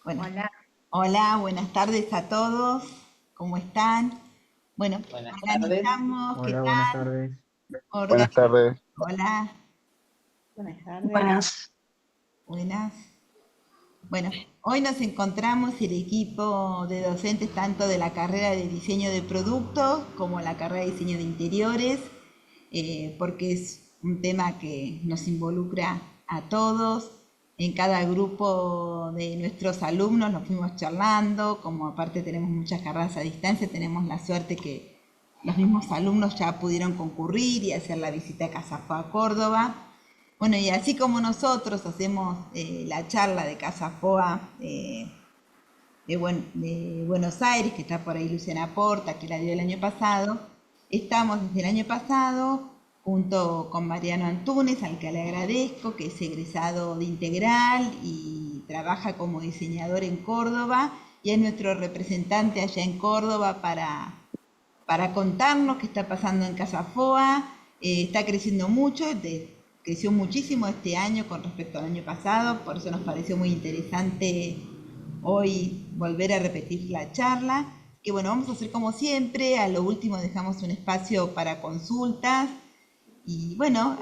Bueno, Hola, hola, buenas tardes a todos. ¿Cómo están? Bueno, buenas tardes. organizamos, ¿qué Hola, buenas tal? tardes. Buenas Organi- tardes. Hola, Buenas tardes. Buenas. buenas. Bueno, hoy nos encontramos el equipo de docentes tanto de la carrera de diseño de productos como la carrera de diseño de interiores, porque es un tema que nos involucra a todos. En cada grupo de nuestros alumnos nos fuimos charlando, como aparte tenemos muchas carreras a distancia, tenemos la suerte que los mismos alumnos ya pudieron concurrir y hacer la visita a Casa Fue a Córdoba. Bueno, y así como nosotros hacemos la charla de Casa Foa de Buenos Aires, que está por ahí Luciana Porta, que la dio el año pasado, estamos desde el año pasado junto con Mariano Antunes, al que le agradezco, que es egresado de Integral y trabaja como diseñador en Córdoba, y es nuestro representante allá en Córdoba para contarnos qué está pasando en Casa Foa. Está creciendo mucho, creció muchísimo este año con respecto al año pasado, por eso nos pareció muy interesante hoy volver a repetir la charla. Que bueno, vamos a hacer como siempre, a lo último dejamos un espacio para consultas. Y bueno,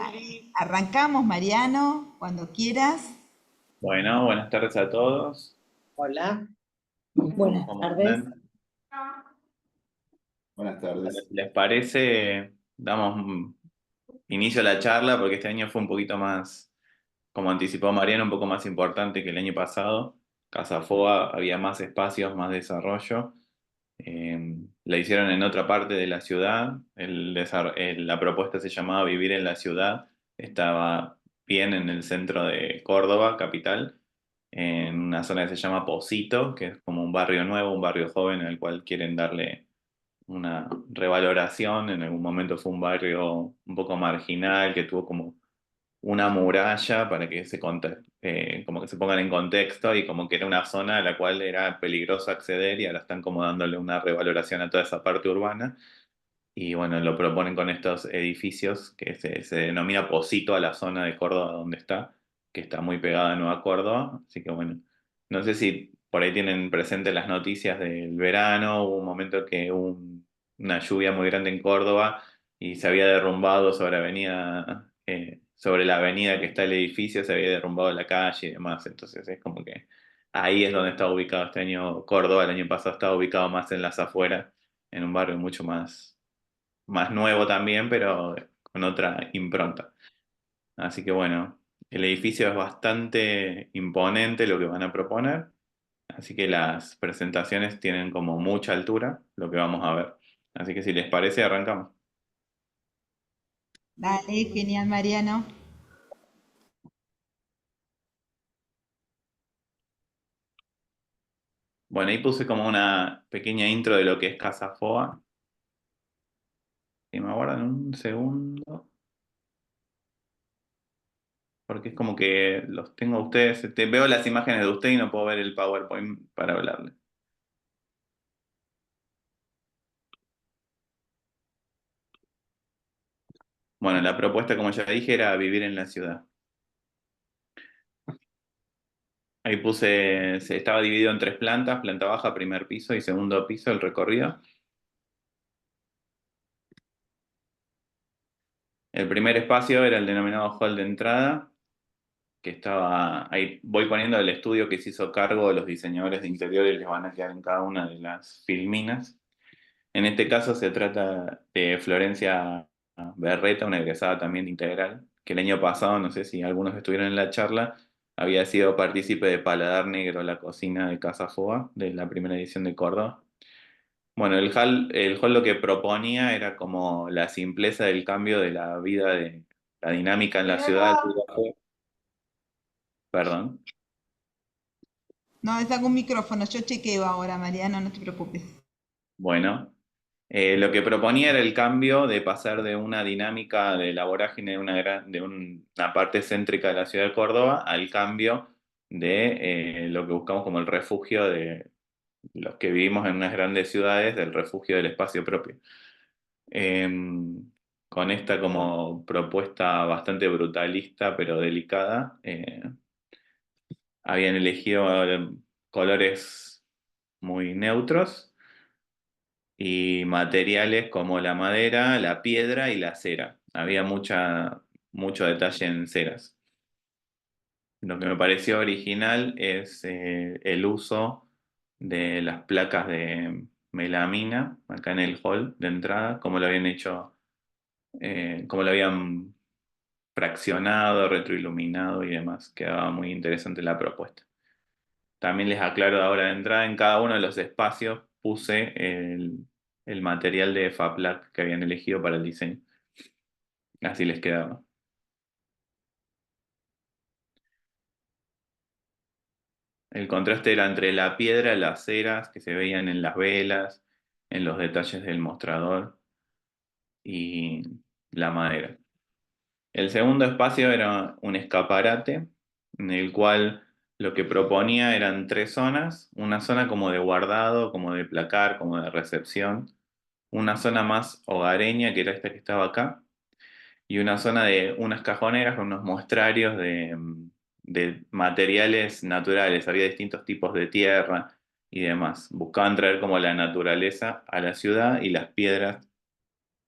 arrancamos, Mariano, cuando quieras. Bueno, buenas tardes a todos. Hola, Buenas ¿Cómo tardes. andan? Buenas Bueno, tardes. si les parece, damos inicio a la charla porque este año fue un poquito más, como anticipó Mariana, un poco más importante que el año pasado. Casa Foa había más espacios, más desarrollo. La hicieron en otra parte de la ciudad. La propuesta se llamaba Vivir en la ciudad. Estaba bien en el centro de Córdoba, capital, en una zona que se llama Posito, que es como un barrio nuevo, un barrio joven al cual quieren darle una revaloración. En algún momento fue un barrio un poco marginal que tuvo como una muralla para que como que se pongan en contexto, y como que era una zona a la cual era peligroso acceder, y ahora están como dándole una revaloración a toda esa parte urbana. Y bueno, lo proponen con estos edificios que se denomina Posito a la zona de Córdoba donde está, que está muy pegada a Nueva Córdoba. Así que bueno, no sé si por ahí tienen presente las noticias del verano. Hubo un momento que hubo una lluvia muy grande en Córdoba y se había derrumbado sobre la avenida que está el edificio, se había derrumbado la calle y demás. Entonces es como que ahí es donde está ubicado este año Córdoba. El año pasado estaba ubicado más en las afueras, en un barrio mucho más nuevo también, pero con otra impronta. Así que bueno, el edificio es bastante imponente lo que van a proponer, así que las presentaciones tienen como mucha altura, lo que vamos a ver. Así que si les parece, arrancamos. Dale, genial, Mariano. Bueno, ahí puse como una pequeña intro de lo que es Casa Foa. Si me aguardan un segundo, porque es como que los tengo a ustedes. Veo las imágenes de usted y no puedo ver el PowerPoint para hablarle. Bueno, la propuesta, como ya dije, era vivir en la ciudad. Ahí estaba dividido en tres plantas: planta baja, primer piso y segundo piso, el recorrido. El primer espacio era el denominado hall de entrada, que estaba ahí. Voy poniendo el estudio que se hizo cargo de los diseñadores de interiores, les van a quedar en cada una de las filminas. En este caso se trata de Florencia Berreta, una egresada también de Integral, que el año pasado, no sé si algunos estuvieron en la charla, había sido partícipe de Paladar Negro, la cocina de Casa Foa, de la primera edición de Córdoba. Bueno, el hall lo que proponía era como la simpleza del cambio de la vida, de la dinámica en la ciudad. Perdón. No, es algún micrófono, yo chequeo ahora, Mariano, no te preocupes. Bueno, lo que proponía era el cambio de pasar de una dinámica de la vorágine de una parte céntrica de la ciudad de Córdoba al cambio de lo que buscamos como el refugio de los que vivimos en unas grandes ciudades, del refugio del espacio propio. Eh, con esta como propuesta bastante brutalista pero delicada, habían elegido colores muy neutros y materiales como la madera, la piedra y la cera. Había mucho detalle en ceras. Lo que me pareció original es el uso de las placas de melamina acá en el hall de entrada, como lo habían hecho, como lo habían fraccionado, retroiluminado y demás. Quedaba muy interesante la propuesta. También les aclaro ahora de entrada, en cada uno de los espacios puse el material de Faplac que habían elegido para el diseño. Así les quedaba. El contraste era entre la piedra, las ceras que se veían en las velas, en los detalles del mostrador y la madera. El segundo espacio era un escaparate en el cual lo que proponía eran tres zonas, una zona como de guardado, como de placar, como de recepción, una zona más hogareña, que era esta que estaba acá, y una zona de unas cajoneras con unos muestrarios de materiales naturales. Había distintos tipos de tierra y demás. Buscaban traer como la naturaleza a la ciudad y las piedras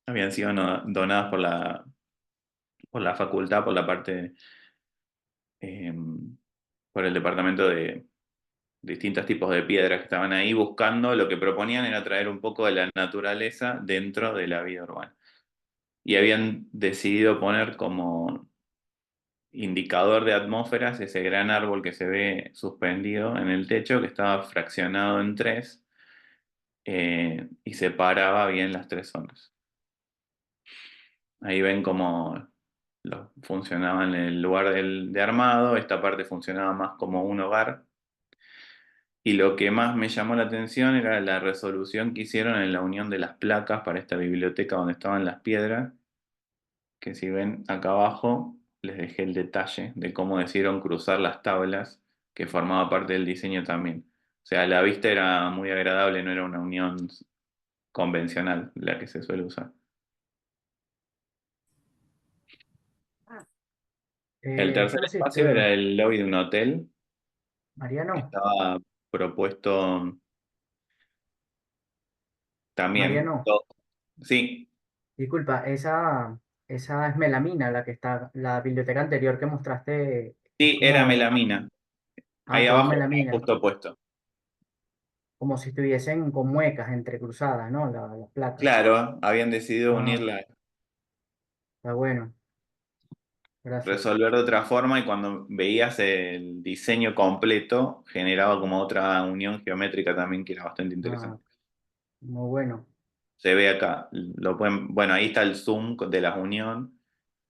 habían sido donadas por la facultad, por la parte, eh, por el departamento de distintos tipos de piedras que estaban ahí buscando. Lo que proponían era traer un poco de la naturaleza dentro de la vida urbana. Y habían decidido poner como indicador de atmósferas ese gran árbol que se ve suspendido en el techo, que estaba fraccionado en tres, y separaba bien las tres zonas. Ahí ven cómo funcionaba en el lugar de armado. Esta parte funcionaba más como un hogar. Y lo que más me llamó la atención era la resolución que hicieron en la unión de las placas para esta biblioteca donde estaban las piedras, que si ven acá abajo les dejé el detalle de cómo decidieron cruzar las tablas, que formaba parte del diseño también. O sea, la vista era muy agradable, no era una unión convencional la que se suele usar. El tercer Entonces, espacio era el lobby de un hotel. Mariano, Estaba propuesto también. Mariano, Sí, disculpa, esa es melamina, la que está, la biblioteca anterior que mostraste es sí, era como, melamina. Ahí todo abajo está melamina, justo puesto. como si estuviesen con muecas entrecruzadas, ¿no? Las placas. Claro, habían decidido Ah, unirla, está bueno, gracias. resolver de otra forma y cuando veías el diseño completo generaba como otra unión geométrica también que era bastante Ah, interesante. muy bueno, Se ve acá, bueno, ahí está el zoom de la unión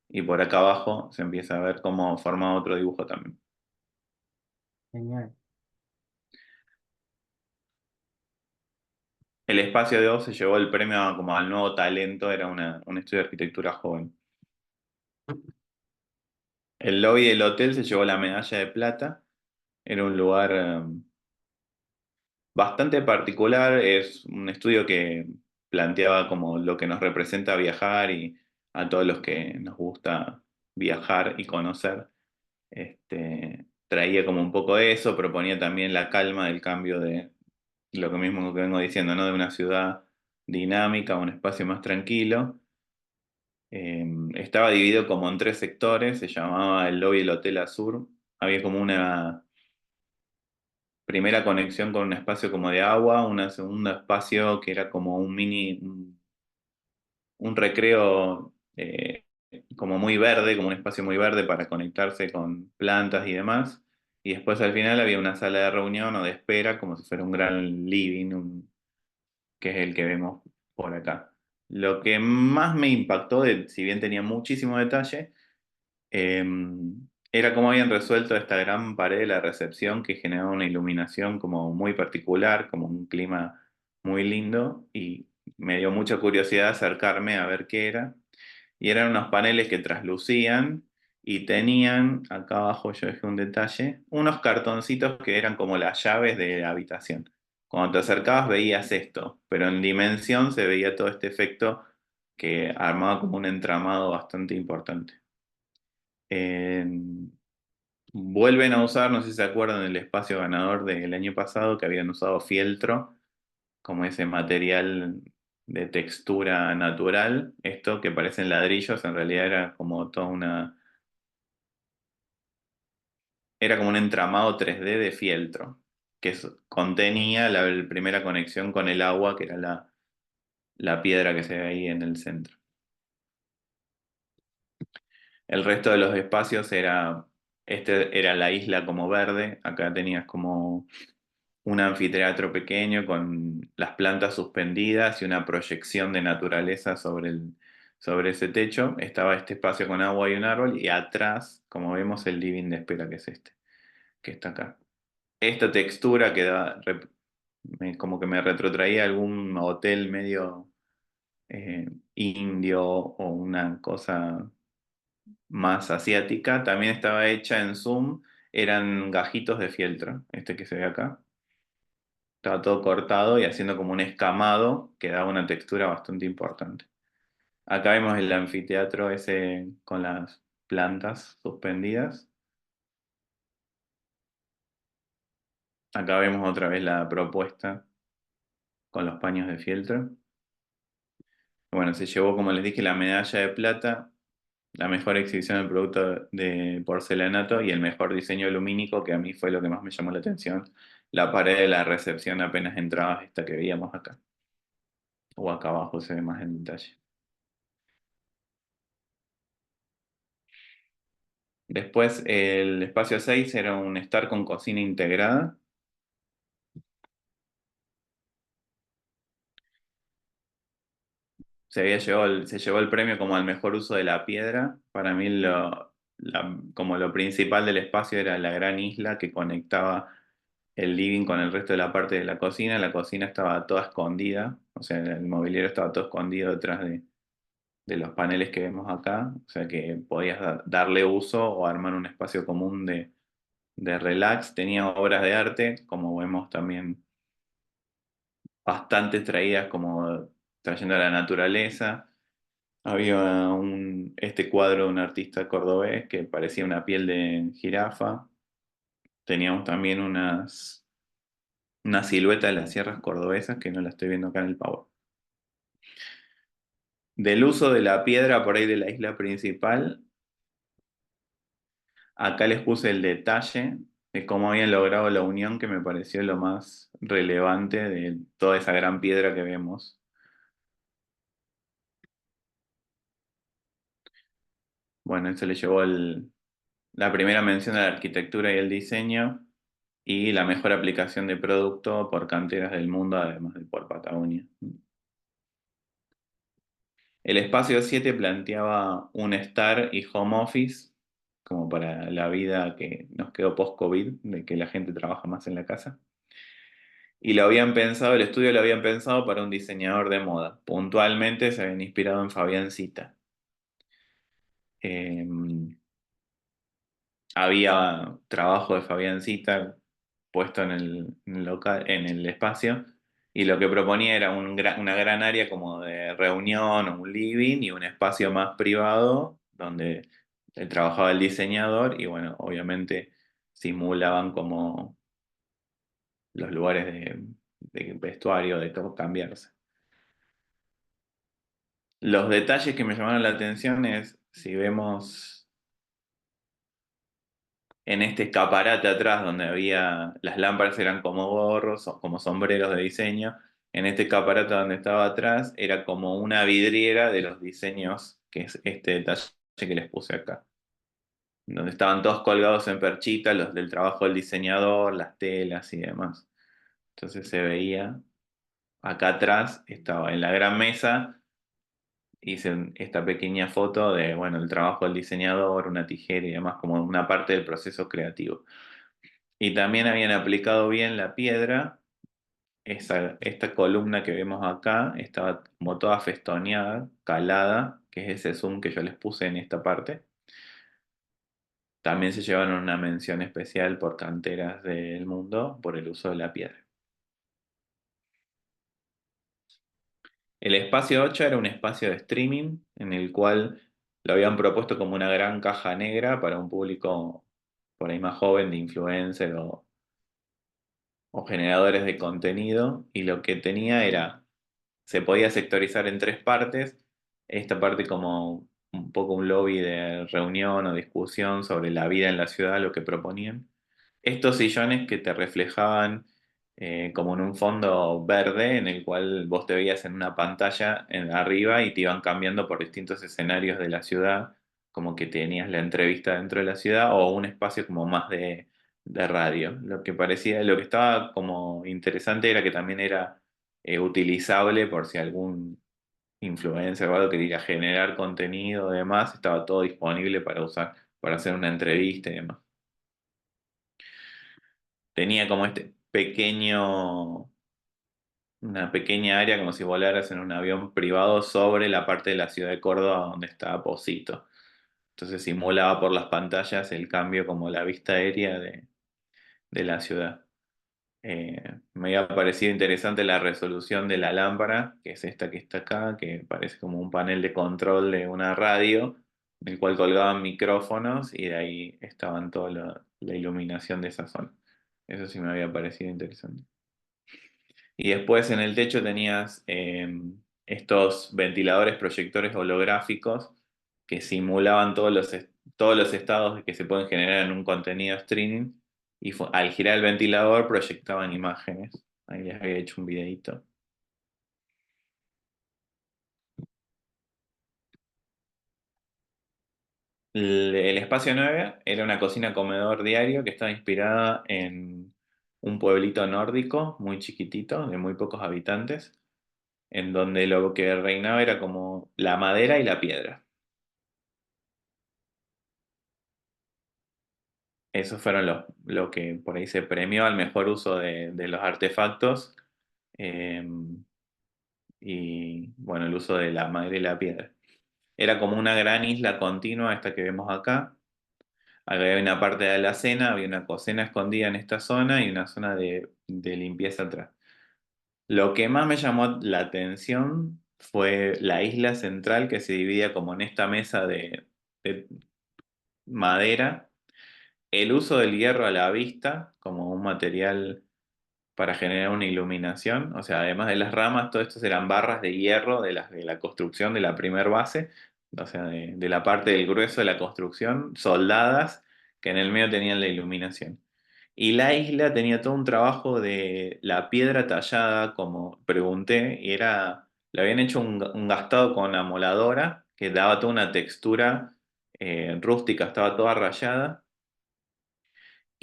y por acá abajo se empieza a ver cómo forma otro dibujo también. genial. El espacio de Oz se llevó el premio como al nuevo talento, era un estudio de arquitectura joven. El lobby del hotel se llevó la medalla de plata, era un lugar bastante particular, es un estudio que planteaba como lo que nos representa viajar y a todos los que nos gusta viajar y conocer. Traía como un poco eso, proponía también la calma del cambio de lo que mismo que vengo diciendo, ¿no? De una ciudad dinámica a un espacio más tranquilo. Estaba dividido como en tres sectores, se llamaba el lobby del Hotel Azur. Había como una primera conexión con un espacio como de agua, un segundo espacio que era como un recreo como muy verde, como un espacio muy verde para conectarse con plantas y demás. Y después al final había una sala de reunión o de espera, como si fuera un gran living, que es el que vemos por acá. Lo que más me impactó, si bien tenía muchísimo detalle, eh, era cómo habían resuelto esta gran pared de la recepción que generaba una iluminación como muy particular, como un clima muy lindo y me dio mucha curiosidad acercarme a ver qué era. Y eran unos paneles que traslucían y tenían, acá abajo yo dejé un detalle, unos cartoncitos que eran como las llaves de la habitación. Cuando te acercabas veías esto, pero en dimensión se veía todo este efecto que armaba como un entramado bastante importante. Vuelven a usar, no sé si se acuerdan del espacio ganador del año pasado, que habían usado fieltro como ese material de textura natural. Esto que parecen ladrillos, en realidad era como toda una, era como un entramado 3D de fieltro, que contenía la primera conexión con el agua, que era la piedra que se ve ahí en el centro. El resto de los espacios este era la isla como verde, acá tenías como un anfiteatro pequeño con las plantas suspendidas y una proyección de naturaleza sobre ese techo. Estaba este espacio con agua y un árbol, y atrás, como vemos, el living de espera, que es este, que está acá. Esta textura que como que me retrotraía a algún hotel medio indio o una cosa más asiática. También estaba hecha en Zoom, eran gajitos de fieltro, este que se ve acá. Estaba todo cortado y haciendo como un escamado que daba una textura bastante importante. Acá vemos el anfiteatro ese con las plantas suspendidas. Acá vemos otra vez la propuesta con los paños de fieltro. Bueno, se llevó, como les dije, la medalla de plata, la mejor exhibición del producto de porcelanato y el mejor diseño lumínico, que a mí fue lo que más me llamó la atención. La pared de la recepción apenas entrabas, esta que veíamos acá. O acá abajo se ve más en detalle. Después el espacio 6 era un estar con cocina integrada. Se llevó el premio como al mejor uso de la piedra. Para mí como lo principal del espacio era la gran isla que conectaba el living con el resto de la parte de la cocina. La cocina estaba toda escondida, o sea, el mobiliario estaba todo escondido detrás de los paneles que vemos acá. O sea que podías darle uso o armar un espacio común de relax. Tenía obras de arte, como vemos también bastante traídas como trayendo a la naturaleza. Había este cuadro de un artista cordobés que parecía una piel de jirafa. Teníamos también una silueta de las sierras cordobesas que no la estoy viendo acá en el Power. Del uso de la piedra por ahí de la isla principal, acá les puse el detalle de cómo habían logrado la unión, que me pareció lo más relevante de toda esa gran piedra que vemos. Bueno, eso le llevó la primera mención a la arquitectura y el diseño y la mejor aplicación de producto por canteras del mundo, además de por Patagonia. El espacio 7 planteaba un estar y home office, como para la vida que nos quedó post-COVID, de que la gente trabaja más en la casa. Y lo habían pensado, el estudio lo habían pensado para un diseñador de moda. Puntualmente se habían inspirado en Fabián Sita. Eh, Había trabajo de Fabián Sita puesto en el local, en el espacio, y lo que proponía era una gran área como de reunión o un living y un espacio más privado donde trabajaba el diseñador y bueno, obviamente simulaban como los lugares de vestuario, de todo cambiarse. Los detalles que me llamaron la atención es si vemos en este escaparate atrás donde había, las lámparas eran como gorros o como sombreros de diseño. En este escaparate donde estaba atrás era como una vidriera de los diseños, que es este detalle que les puse acá, donde estaban todos colgados en perchita, los del trabajo del diseñador, las telas y demás. Entonces se veía, acá atrás estaba en la gran mesa, hice esta pequeña foto de, bueno, el trabajo del diseñador, una tijera y demás, como una parte del proceso creativo. Y también habían aplicado bien la piedra. Esta columna que vemos acá estaba como toda festoneada, calada, que es ese zoom que yo les puse en esta parte. También se llevaron una mención especial por Canteras del Mundo por el uso de la piedra. El espacio 8 era un espacio de streaming en el cual lo habían propuesto como una gran caja negra para un público por ahí más joven, de influencer o generadores de contenido, y lo que tenía era, se podía sectorizar en tres partes, esta parte como un poco un lobby de reunión o discusión sobre la vida en la ciudad, lo que proponían. Estos sillones que te reflejaban como en un fondo verde en el cual vos te veías en una pantalla en arriba y te iban cambiando por distintos escenarios de la ciudad, como que tenías la entrevista dentro de la ciudad o un espacio como más de radio. Lo que parecía, lo que estaba como interesante era que también era utilizable por si algún influencer o algo quería generar contenido y demás, estaba todo disponible para usar, para hacer una entrevista y demás. Tenía como este una pequeña área como si volaras en un avión privado sobre la parte de la ciudad de Córdoba donde estaba Posito. Entonces simulaba por las pantallas el cambio como la vista aérea de la ciudad. Me había parecido interesante la resolución de la lámpara, que es esta que está acá, que parece como un panel de control de una radio, en el cual colgaban micrófonos y de ahí estaban toda la iluminación de esa zona. Eso sí me había parecido interesante. Y después en el techo tenías estos ventiladores proyectores holográficos que simulaban todos los estados que se pueden generar en un contenido streaming. Y al girar el ventilador proyectaban imágenes. Ahí les había hecho un videito. El espacio 9 era una cocina-comedor diario que estaba inspirada en un pueblito nórdico muy chiquitito, de muy pocos habitantes, en donde lo que reinaba era como la madera y la piedra. Esos fueron lo que por ahí se premió al mejor uso de los artefactos eh, y bueno, el uso de la madera y la piedra. Era como una gran isla continua, esta que vemos acá. Había una parte de la alacena, había una cocina escondida en esta zona y una zona de limpieza atrás. Lo que más me llamó la atención fue la isla central que se dividía como en esta mesa de madera, el uso del hierro a la vista como un material para generar una iluminación, o sea, además de las ramas, todo esto eran barras de hierro de la construcción de la primer base, o sea, de la parte del grueso de la construcción, soldadas que en el medio tenían la iluminación. Y la isla tenía todo un trabajo de la piedra tallada, como pregunté, y era, le habían hecho un gastado con amoladora que daba toda una textura rústica, estaba toda rayada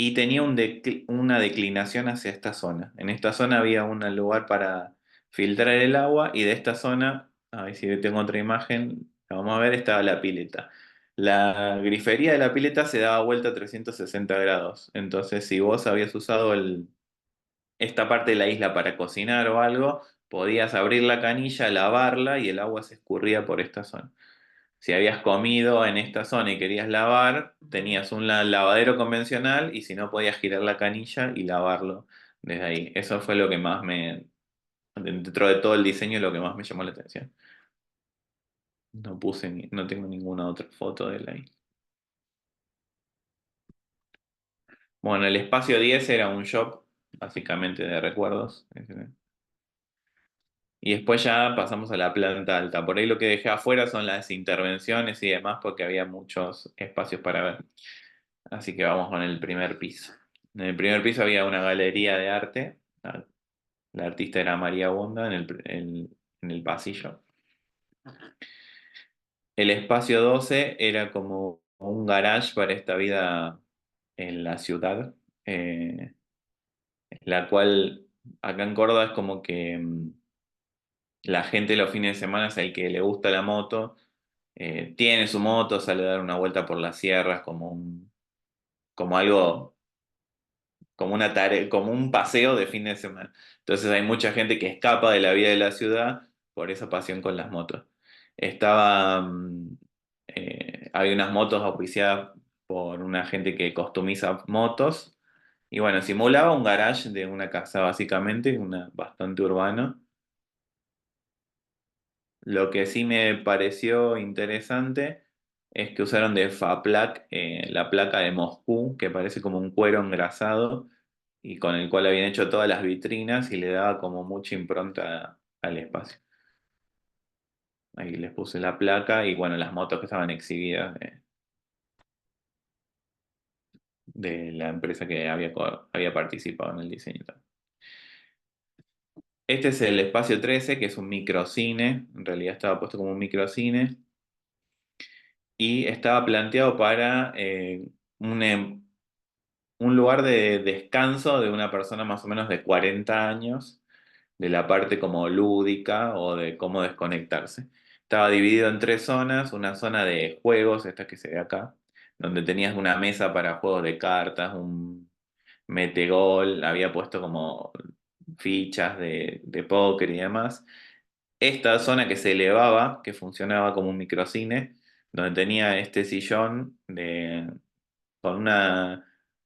y tenía una declinación hacia esta zona. En esta zona había un lugar para filtrar el agua y de esta zona, a ver si tengo otra imagen, la vamos a ver, estaba la pileta. La grifería de la pileta se daba vuelta a 360 grados. Entonces, si vos habías usado esta parte de la isla para cocinar o algo, podías abrir la canilla, lavarla y el agua se escurría por esta zona. Si habías comido en esta zona y querías lavar, tenías un lavadero convencional y si no podías girar la canilla y lavarlo desde ahí. Eso fue lo que más dentro de todo el diseño, lo que más me llamó la atención. No tengo ninguna otra foto de la isla. Bueno, el espacio 10 era un shop, básicamente de recuerdos. Y después ya pasamos a la planta alta. Por ahí lo que dejé afuera son las intervenciones y demás, porque había muchos espacios para ver. Así que vamos con el primer piso. En el primer piso había una galería de arte. La artista era María Bonda en el pasillo. El espacio 12 era como un garage para esta vida en la ciudad, la cual acá en Córdoba es como que la gente los fines de semana es el que le gusta la moto, tiene su moto, sale a dar una vuelta por las sierras como algo como una tarea, como un paseo de fin de semana. Entonces hay mucha gente que escapa de la vida de la ciudad por esa pasión con las motos. Estaba, había unas motos auspiciadas por una gente que customiza motos. Y bueno, simulaba un garage de una casa básicamente, bastante urbano. Lo que sí me pareció interesante es que usaron de Faplac la placa de Moscú, que parece como un cuero engrasado, y con el cual habían hecho todas las vitrinas y le daba como mucha impronta al espacio. Ahí les puse la placa y bueno, las motos que estaban exhibidas de la empresa que había participado en el diseño también. Este es el Espacio 13, que es un microcine, en realidad estaba puesto como un microcine, y estaba planteado para un lugar de descanso de una persona más o menos de 40 años, de la parte como lúdica o de cómo desconectarse. Estaba dividido en tres zonas, una zona de juegos, esta que se ve acá, donde tenías una mesa para juegos de cartas, un metegol, había puesto como fichas de póker y demás. Esta zona que se elevaba, que funcionaba como un microcine, donde tenía este sillón con una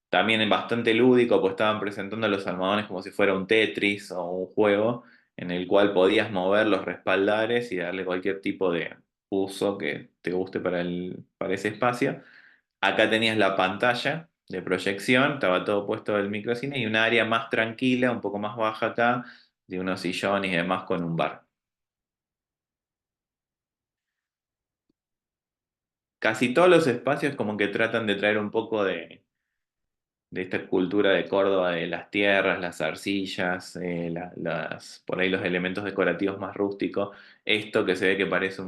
también bastante lúdico, pues estaban presentando los almohadones como si fuera un Tetris o un juego en el cual podías mover los respaldares y darle cualquier tipo de uso que te guste para ese espacio. Acá tenías la pantalla de proyección, estaba todo puesto del microcine y un área más tranquila, un poco más baja acá, de unos sillones y demás con un bar. Casi todos los espacios como que tratan de traer un poco de esta cultura de Córdoba, de las tierras, las arcillas, por ahí los elementos decorativos más rústicos. Esto que se ve que parece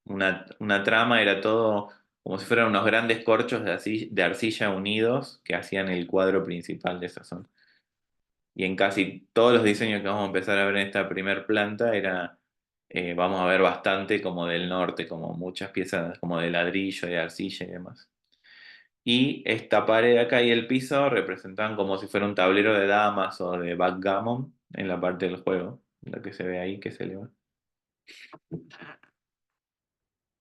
una trama, era todo como si fueran unos grandes corchos de arcilla unidos que hacían el cuadro principal de esa zona. Y en casi todos los diseños que vamos a empezar a ver en esta primer planta vamos a ver bastante como del norte, como muchas piezas como de ladrillo, de arcilla y demás. Y esta pared de acá y el piso representaban como si fuera un tablero de damas o de backgammon en la parte del juego, lo que se ve ahí que se eleva.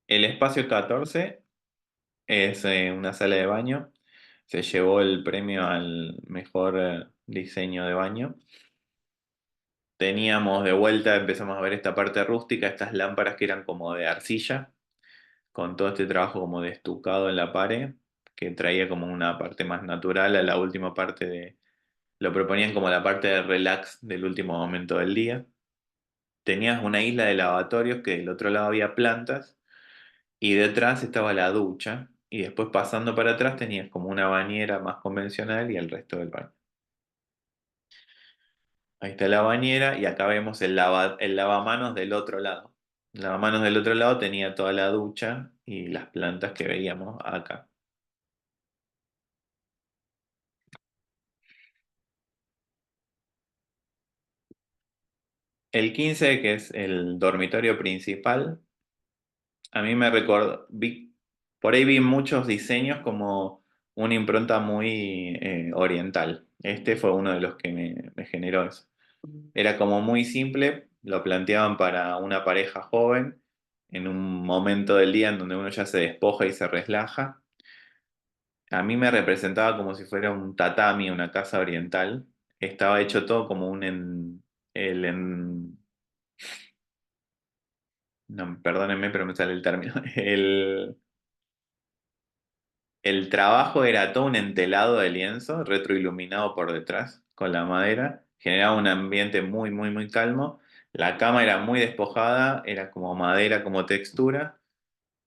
El espacio 14 es una sala de baño. Se llevó el premio al mejor diseño de baño. Teníamos de vuelta, empezamos a ver esta parte rústica, estas lámparas que eran como de arcilla, con todo este trabajo como de estucado en la pared, que traía como una parte más natural a la última parte lo proponían como la parte de relax del último momento del día. Tenías una isla de lavatorios que del otro lado había plantas y detrás estaba la ducha y después pasando para atrás tenías como una bañera más convencional y el resto del baño. Ahí está la bañera y acá vemos el lavamanos del otro lado. El lavamanos del otro lado tenía toda la ducha y las plantas que veíamos acá. El 15, que es el dormitorio principal, a mí me recordó, por ahí vi muchos diseños como una impronta muy oriental. Este fue uno de los que me generó eso. Era como muy simple, lo planteaban para una pareja joven, en un momento del día en donde uno ya se despoja y se relaja. A mí me representaba como si fuera un tatami, una casa oriental. Estaba hecho todo como el en- no, perdónenme, pero me sale el término. El trabajo era todo un entelado de lienzo, retroiluminado por detrás con la madera. Generaba un ambiente muy, muy, muy calmo. La cama era muy despojada, era como madera, como textura.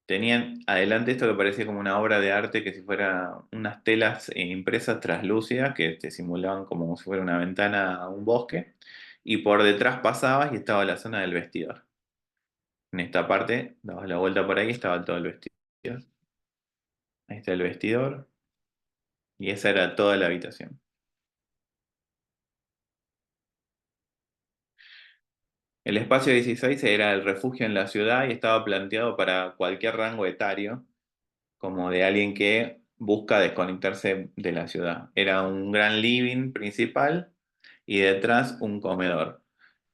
Tenían adelante esto que parecía como una obra de arte, que si fuera unas telas impresas traslúcidas que te simulaban como si fuera una ventana a un bosque. Y por detrás pasabas y estaba la zona del vestidor. En esta parte, dabas la vuelta por ahí y estaba todo el vestidor. Ahí está el vestidor. Y esa era toda la habitación. El espacio 16 era el refugio en la ciudad y estaba planteado para cualquier rango etario, como de alguien que busca desconectarse de la ciudad. Era un gran living principal y detrás un comedor.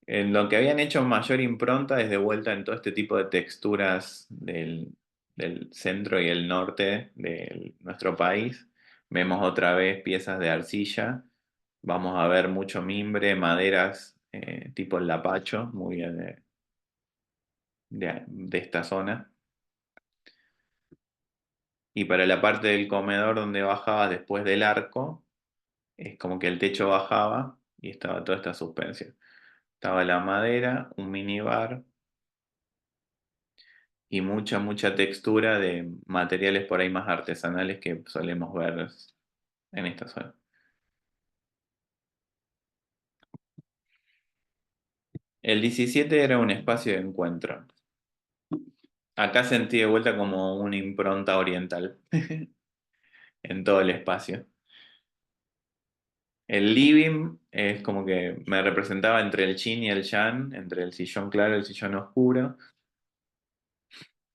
En lo que habían hecho mayor impronta es de vuelta en todo este tipo de texturas del centro y el norte de nuestro país. Vemos otra vez piezas de arcilla. Vamos a ver mucho mimbre, maderas tipo el lapacho, muy de esta zona. Y para la parte del comedor donde bajabas después del arco, es como que el techo bajaba y estaba toda esta suspensión. Estaba la madera, un minibar y mucha textura de materiales por ahí más artesanales que solemos ver en esta zona. El 17 era un espacio de encuentro. Acá sentí de vuelta como una impronta oriental en todo el espacio. El living es como que me representaba entre el yin y el yang, entre el sillón claro y el sillón oscuro.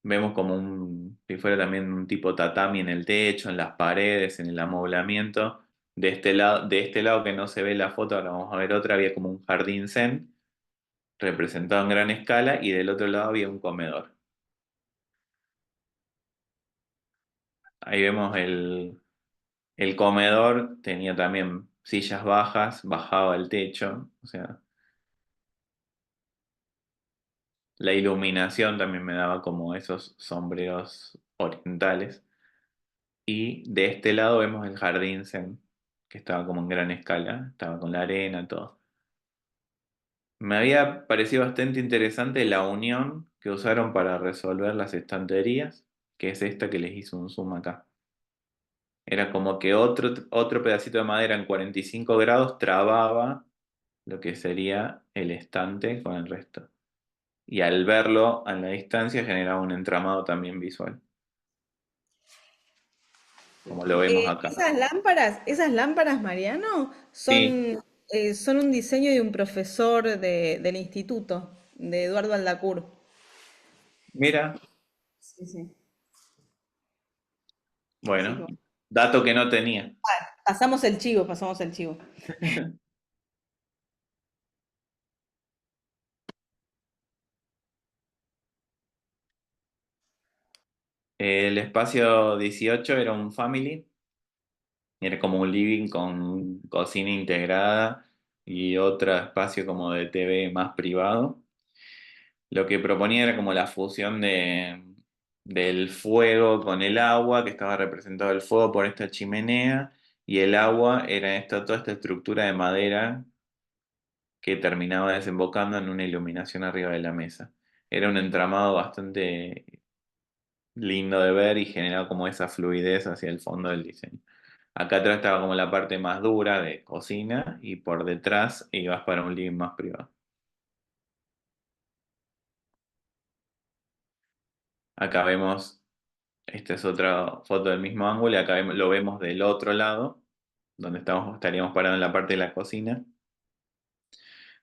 Vemos como si fuera también un tipo tatami en el techo, en las paredes, en el amoblamiento. De este lado que no se ve la foto, ahora vamos a ver otra, había como un jardín zen representado en gran escala y del otro lado había un comedor. Ahí vemos el comedor, tenía también sillas bajas, bajaba el techo, o sea, la iluminación también me daba como esos sombreros orientales. Y de este lado vemos el jardín zen, que estaba como en gran escala, estaba con la arena, todo. Me había parecido bastante interesante la unión que usaron para resolver las estanterías, que es esta que les hice un zoom acá. Era como que otro pedacito de madera en 45 grados trababa lo que sería el estante con el resto. Y al verlo a la distancia generaba un entramado también visual, como lo vemos acá. Esas lámparas, Mariano, Sí, son un diseño de un profesor del instituto, de Eduardo Aldacur. mira, Sí, sí. Así que bueno, bueno. dato que no tenía. Pasamos el chivo, pasamos el chivo. El espacio 18 era un family, era como un living con cocina integrada y otro espacio como de TV más privado. Lo que proponía era como la fusión del fuego con el agua, que estaba representado el fuego por esta chimenea, y el agua era toda esta estructura de madera que terminaba desembocando en una iluminación arriba de la mesa. Era un entramado bastante lindo de ver y generaba como esa fluidez hacia el fondo del diseño. Acá atrás estaba como la parte más dura de cocina y por detrás ibas para un living más privado. Acá vemos, esta es otra foto del mismo ángulo y acá lo vemos del otro lado, donde estaríamos parados en la parte de la cocina,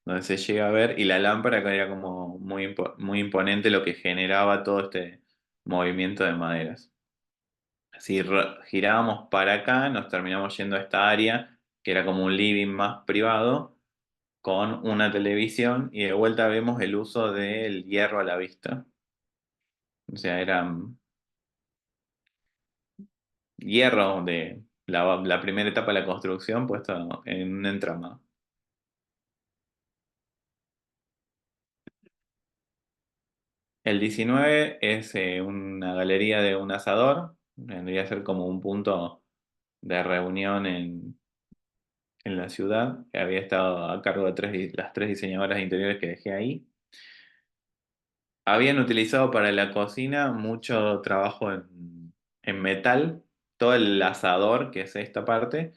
donde se llega a ver y la lámpara acá era como muy imponente lo que generaba todo este movimiento de maderas. Si girábamos para acá, nos terminamos yendo a esta área, que era como un living más privado, con una televisión, y de vuelta vemos el uso del hierro a la vista. O sea, era hierro de la primera etapa de la construcción puesto en un entramado. El 19 es una galería de un asador, vendría a ser como un punto de reunión en la ciudad, que había estado a cargo de las tres diseñadoras de interiores que dejé ahí. Habían utilizado para la cocina mucho trabajo en metal. Todo el asador, que es esta parte,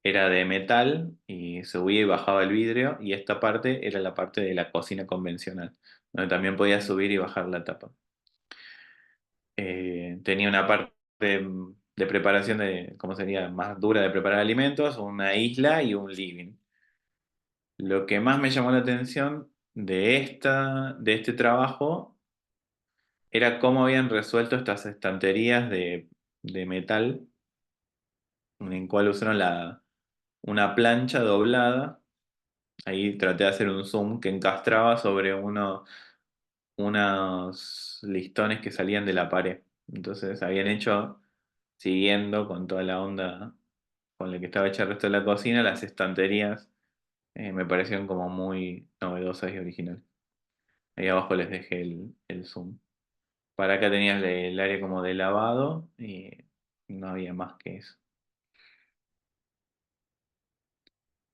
era de metal y subía y bajaba el vidrio. Y esta parte era la parte de la cocina convencional, donde también podía subir y bajar la tapa. Tenía una parte de preparación ¿cómo sería? Más dura de preparar alimentos, una isla y un living. Lo que más me llamó la atención de este trabajo era cómo habían resuelto estas estanterías de metal, en cual usaron una plancha doblada. Ahí traté de hacer un zoom que encastraba sobre unos listones que salían de la pared. Entonces habían hecho, siguiendo con toda la onda con la que estaba hecha el resto de la cocina, las estanterías me parecieron como muy novedosas y originales. Ahí abajo les dejé el zoom. Para acá tenías el área como de lavado. no había más que eso.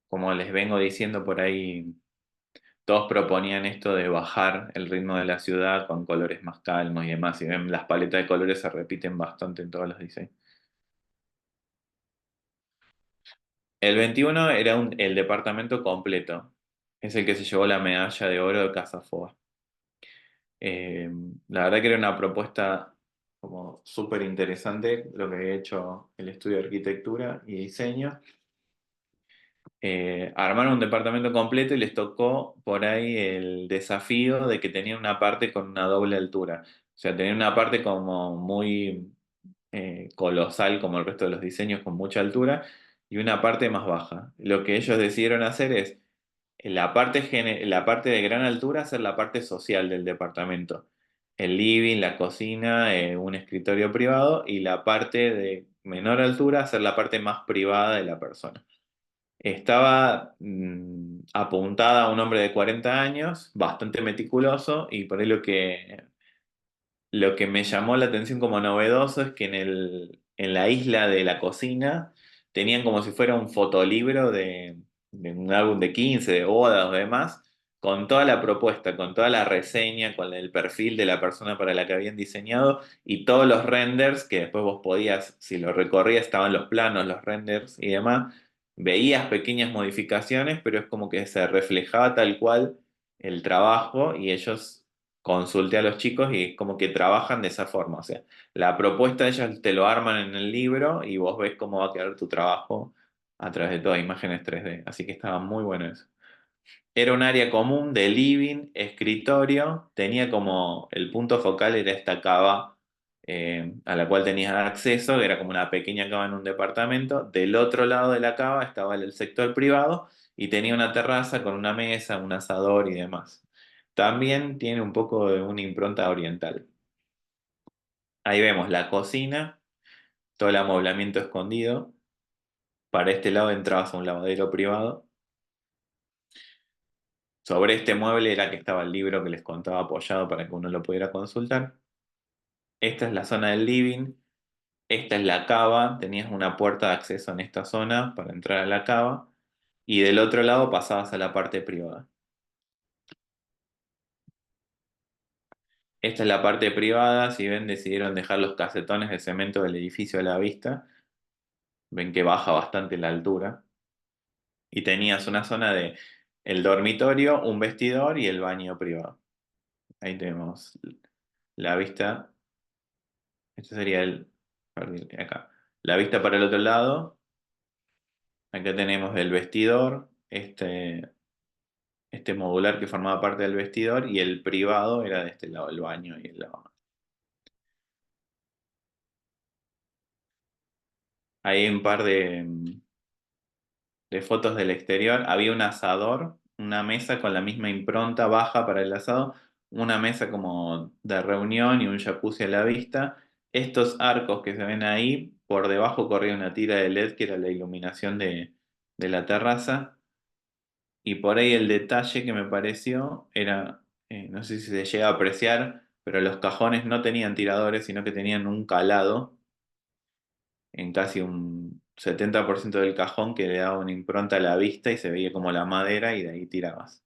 Como les vengo diciendo por ahí, todos proponían esto de bajar el ritmo de la ciudad con colores más calmos y demás. Y ven, las paletas de colores se repiten bastante en todos los diseños. El 21 era el departamento completo. Es el que se llevó la medalla de oro de Casa Foa. La verdad que era una propuesta como súper interesante lo que había hecho el estudio de arquitectura y diseño. Armaron un departamento completo y les tocó por ahí el desafío de que tenían una parte con una doble altura. O sea, tenían una parte como muy colosal, como el resto de los diseños, con mucha altura, y una parte más baja. Lo que ellos decidieron hacer es la parte de gran altura, hacer la parte social del departamento. El living, la cocina, un escritorio privado, y la parte de menor altura, hacer la parte más privada de la persona. Estaba apuntada a un hombre de 40 años, bastante meticuloso, y por ahí lo que me llamó la atención como novedoso es que en la isla de la cocina tenían como si fuera un fotolibro de un álbum de 15 de bodas o demás, con toda la propuesta, con toda la reseña, con el perfil de la persona para la que habían diseñado y todos los renders que después vos podías, si lo recorrías, estaban los planos, los renders y demás. Veías pequeñas modificaciones, pero es como que se reflejaba tal cual el trabajo y ellos consulté a los chicos y es como que trabajan de esa forma. O sea, la propuesta ellos te lo arman en el libro y vos ves cómo va a quedar tu trabajo a través de todas imágenes 3D. Así que estaba muy bueno eso. Era un área común de living, escritorio, tenía como el punto focal era esta cava a la cual tenías acceso, que era como una pequeña cava en un departamento. Del otro lado de la cava estaba el sector privado y tenía una terraza con una mesa, un asador y demás. También tiene un poco de una impronta oriental. Ahí vemos la cocina, todo el amoblamiento escondido. Para este lado entrabas a un lavadero privado. Sobre este mueble era que estaba el libro que les contaba apoyado para que uno lo pudiera consultar. Esta es la zona del living. Esta es la cava. Tenías una puerta de acceso en esta zona para entrar a la cava. Y del otro lado pasabas a la parte privada. Esta es la parte privada. Si ven, decidieron dejar los casetones de cemento del edificio a la vista. Ven que baja bastante la altura. Y tenías una zona de el dormitorio, un vestidor y el baño privado. Ahí tenemos la vista. Este sería perdón, acá. La vista para el otro lado. Acá tenemos el vestidor, este modular que formaba parte del vestidor, y el privado era de este lado, el baño y el lavabo. Hay un par de fotos del exterior. Había un asador, una mesa con la misma impronta baja para el asado, una mesa como de reunión y un jacuzzi a la vista. Estos arcos que se ven ahí, por debajo corría una tira de LED que era la iluminación de la terraza. Y por ahí el detalle que me pareció era, no sé si se llega a apreciar, pero los cajones no tenían tiradores, sino que tenían un calado en casi un 70% del cajón que le daba una impronta a la vista y se veía como la madera y de ahí tirabas.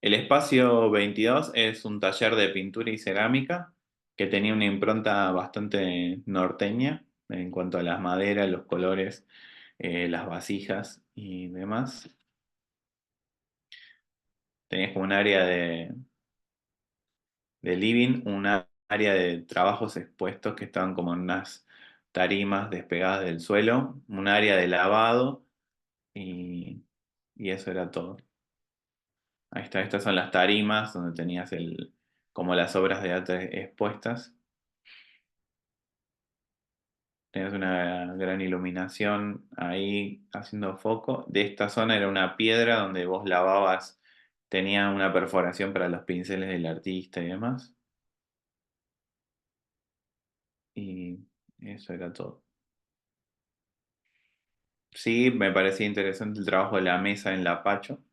El espacio 22 es un taller de pintura y cerámica que tenía una impronta bastante norteña en cuanto a las maderas, los colores, las vasijas y demás. Tenías como un área de living, una área de trabajos expuestos que estaban como en unas tarimas despegadas del suelo, un área de lavado y eso era todo. Ahí está, estas son las tarimas donde tenías como las obras de arte expuestas. Tenías una gran iluminación ahí haciendo foco. De esta zona era una piedra donde vos lavabas, tenía una perforación para los pinceles del artista y demás. Y eso era todo. Sí, me parecía interesante el trabajo de la mesa en Lapacho,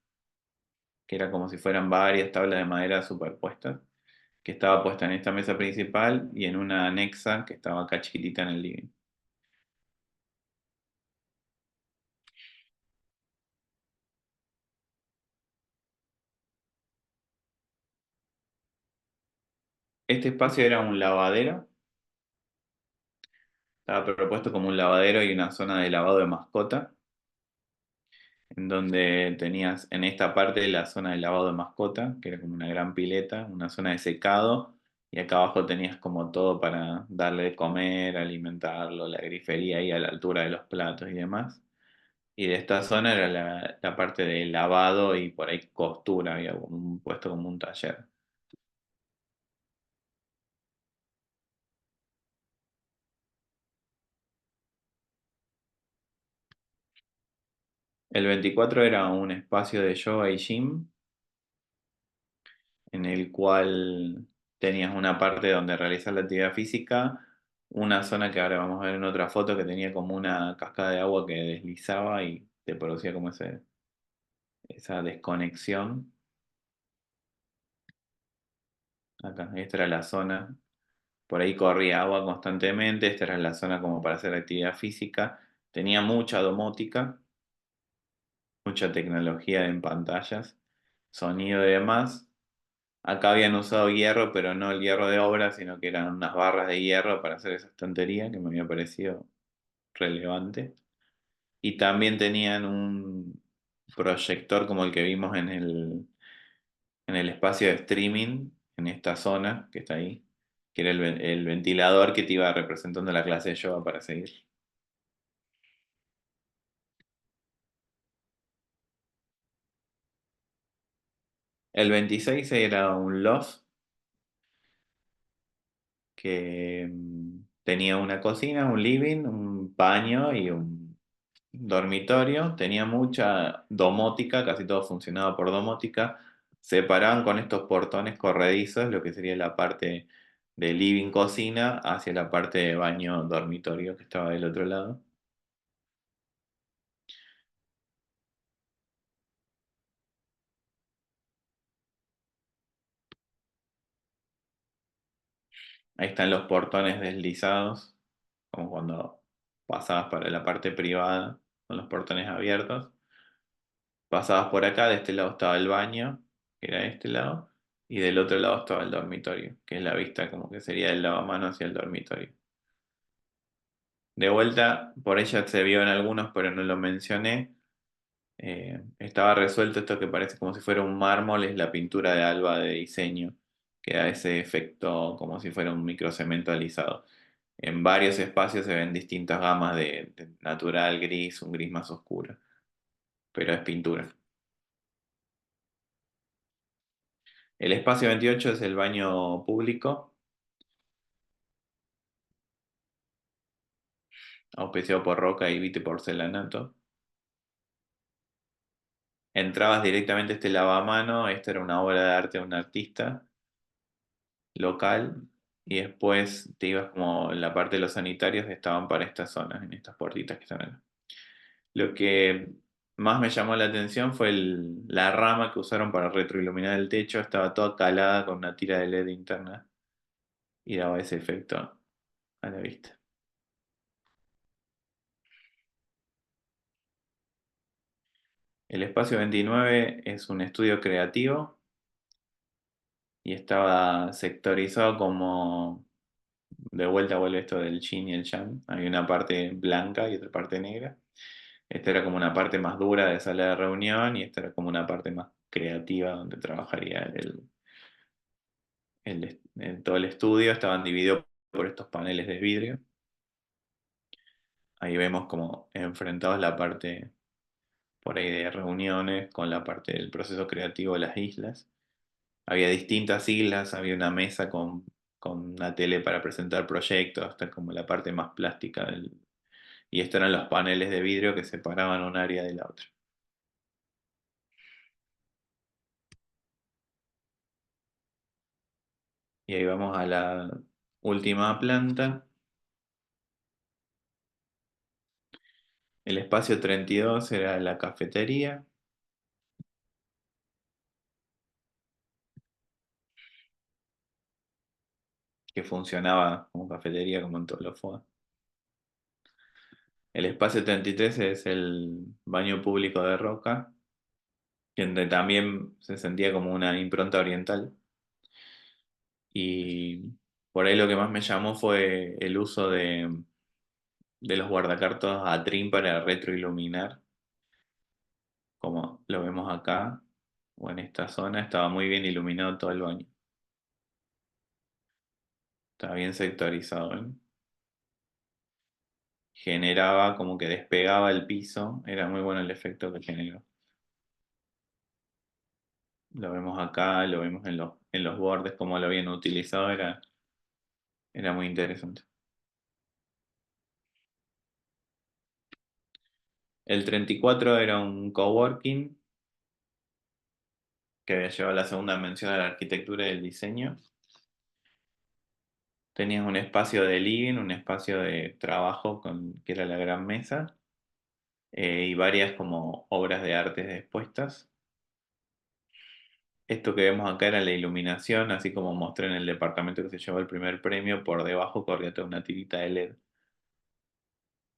que era como si fueran varias tablas de madera superpuestas. que estaba puesta en esta mesa principal y en una anexa que estaba acá chiquitita en el living. Este espacio era un lavadero, estaba propuesto como un lavadero y una zona de lavado de mascota, en donde tenías en esta parte la zona de lavado de mascota, que era como una gran pileta, una zona de secado, y acá abajo tenías como todo para darle de comer, alimentarlo, la grifería ahí a la altura de los platos y demás. Y de esta zona era la parte de lavado y por ahí costura, había un puesto como un taller. El 24 era un espacio de yoga y gym, en el cual tenías una parte donde realizar la actividad física, una zona que ahora vamos a ver en otra foto que tenía como una cascada de agua que deslizaba y te producía como esa desconexión. Acá, esta era la zona, por ahí corría agua constantemente, esta era la zona como para hacer actividad física, tenía mucha domótica, mucha tecnología en pantallas, sonido y demás. Acá habían usado hierro, pero no el hierro de obra, sino que eran unas barras de hierro para hacer esa estantería, que me había parecido relevante. Y también tenían un proyector como el que vimos en el espacio de streaming, en esta zona que está ahí, que era el ventilador que te iba representando la clase de yoga para seguir. El 26 era un loft que tenía una cocina, un living, un baño y un dormitorio. Tenía mucha domótica, casi todo funcionaba por domótica. Separaban con estos portones corredizos lo que sería la parte de living cocina hacia la parte de baño dormitorio que estaba del otro lado. Ahí están los portones deslizados, como cuando pasabas para la parte privada con los portones abiertos. Pasabas por acá, de este lado estaba el baño, que era de este lado, y del otro lado estaba el dormitorio, que es la vista como que sería del lavamanos hacia el dormitorio. De vuelta, por ella se vio en algunos, pero no lo mencioné. Estaba resuelto esto que parece como si fuera un mármol, es la pintura de Alba de diseño, que da ese efecto como si fuera un microcemento alisado. En varios espacios se ven distintas gamas de natural, gris, un gris más oscuro, pero es pintura. El espacio 28 es el baño público, auspiciado por Roca y Vite Porcelanato. Entrabas directamente a este lavamano, esta era una obra de arte de un artista local, y después te ibas como la parte de los sanitarios estaban para estas zonas, en estas puertitas que están acá. Lo que más me llamó la atención fue la rama que usaron para retroiluminar el techo, estaba toda calada con una tira de LED interna y daba ese efecto a la vista. El espacio 29 es un estudio creativo y estaba sectorizado como, de vuelta vuelve esto del yin y el yang, hay una parte blanca y otra parte negra. Esta era como una parte más dura de sala de reunión y esta era como una parte más creativa donde trabajaría todo el estudio. Estaban divididos por estos paneles de vidrio. Ahí vemos como enfrentados la parte por ahí de reuniones con la parte del proceso creativo de las islas. Había distintas islas, había una mesa con una tele para presentar proyectos, esta es como la parte más plástica y estos eran los paneles de vidrio que separaban un área de la otra. Y ahí vamos a la última planta. El espacio 32 era la cafetería. que funcionaba como cafetería, como en todos los FOA. El espacio 33 es el baño público de Roca, donde también se sentía como una impronta oriental. Y por ahí lo que más me llamó fue el uso de los guardacartos a trim para retroiluminar, como lo vemos acá o en esta zona. Estaba muy bien iluminado todo el baño. Estaba bien sectorizado, ¿eh? Generaba como que despegaba el piso. Era muy bueno el efecto que generó. Lo vemos acá, lo vemos en los bordes, como lo habían utilizado, era muy interesante. El 34 era un coworking que había llevado la segunda mención a la arquitectura y el diseño. Tenías un espacio de living, un espacio de trabajo que era la gran mesa, y varias como obras de arte expuestas. Esto que vemos acá era la iluminación, así como mostré en el departamento que se llevó el primer premio, por debajo corría toda una tirita de LED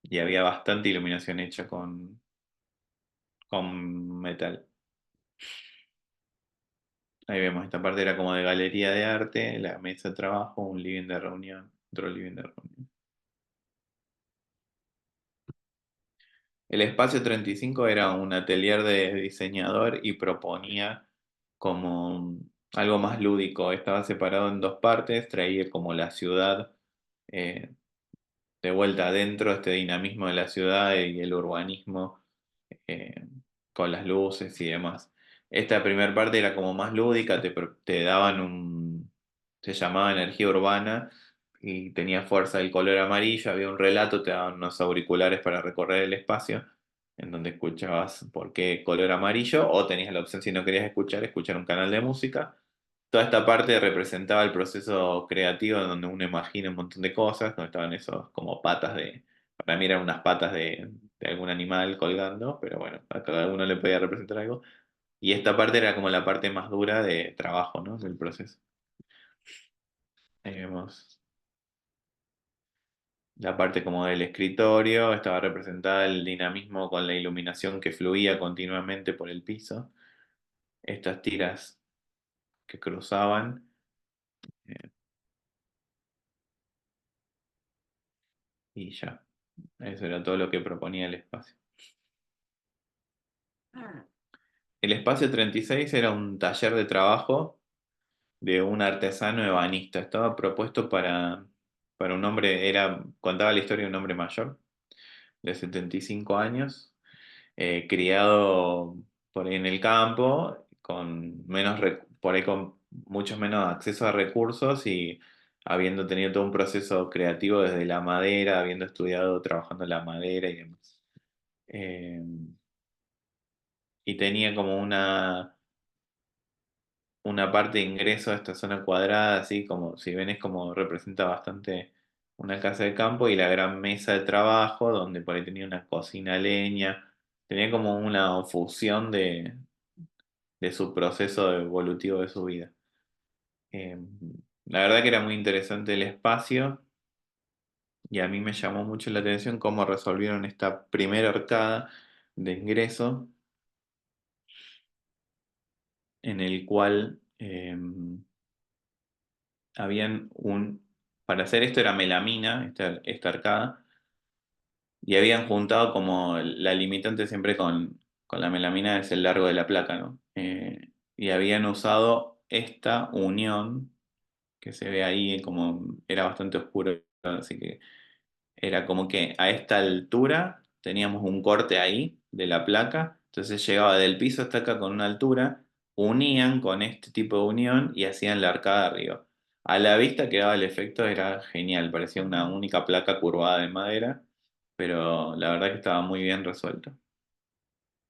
y había bastante iluminación hecha con metal. Ahí vemos, esta parte era como de galería de arte, la mesa de trabajo, un living de reunión, otro living de reunión. El espacio 35 era un atelier de diseñador y proponía como algo más lúdico. Estaba separado en dos partes, traía como la ciudad eh, de vuelta adentro, este dinamismo de la ciudad y el urbanismo eh, con las luces y demás. Esta primera parte era como más lúdica, te daban se llamaba energía urbana y tenía fuerza el color amarillo, había un relato, te daban unos auriculares para recorrer el espacio, en donde escuchabas por qué color amarillo, o tenías la opción, si no querías escuchar un canal de música. Toda esta parte representaba el proceso creativo en donde uno imagina un montón de cosas, donde estaban esos como patas para mí eran unas patas de algún animal colgando, pero bueno, a cada uno le podía representar algo. Y esta parte era como la parte más dura de trabajo, ¿no? Del proceso. Ahí vemos la parte como del escritorio, estaba representada el dinamismo con la iluminación que fluía continuamente por el piso. Estas tiras que cruzaban. eh, y ya. Eso era todo lo que proponía el espacio. El espacio 36 era un taller de trabajo de un artesano ebanista. Estaba propuesto para un hombre, contaba la historia de un hombre mayor, de 75 años, criado por ahí en el campo, por ahí con muchos menos acceso a recursos y habiendo tenido todo un proceso creativo desde la madera, habiendo estudiado trabajando la madera y demás. Eh, y tenía como una parte de ingreso a esta zona cuadrada, así como, si ven, es como representa bastante una casa de campo y la gran mesa de trabajo, donde por ahí tenía una cocina a leña, tenía como una fusión de su proceso evolutivo de su vida. Eh, la verdad que era muy interesante el espacio y a mí me llamó mucho la atención cómo resolvieron esta primera arcada de ingreso en el cual para hacer esto era melamina, esta arcada, y habían juntado como la limitante siempre con la melamina es el largo de la placa, ¿no? Y habían usado esta unión que se ve ahí como era bastante oscuro, así que era como que a esta altura teníamos un corte ahí de la placa, entonces llegaba del piso hasta acá con una altura, unían con este tipo de unión y hacían la arcada arriba. A la vista que daba el efecto era genial, parecía una única placa curvada de madera, pero la verdad que estaba muy bien resuelto.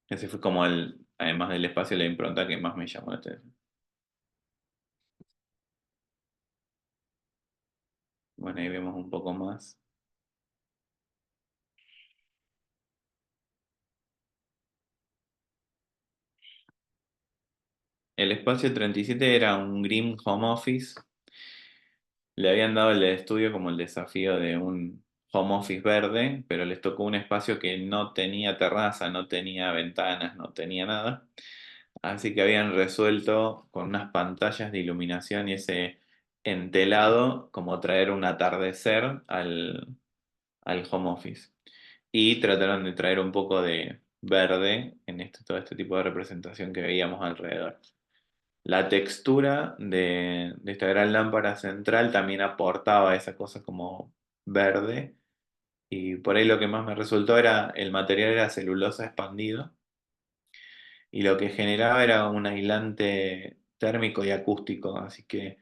Ese fue como además del espacio, la impronta que más me llamó la atención. Bueno, ahí vemos un poco más. El espacio 37 era un Grim Home Office. le habían dado el estudio como el desafío de un home office verde, pero les tocó un espacio que no tenía terraza, no tenía ventanas, no tenía nada. Así que habían resuelto con unas pantallas de iluminación y ese entelado como traer un atardecer al home office. Y trataron de traer un poco de verde en todo este tipo de representación que veíamos alrededor. La textura de esta gran lámpara central también aportaba esa cosa como verde. Y por ahí lo que más me resultó era el material era celulosa expandido y lo que generaba era un aislante térmico y acústico, así que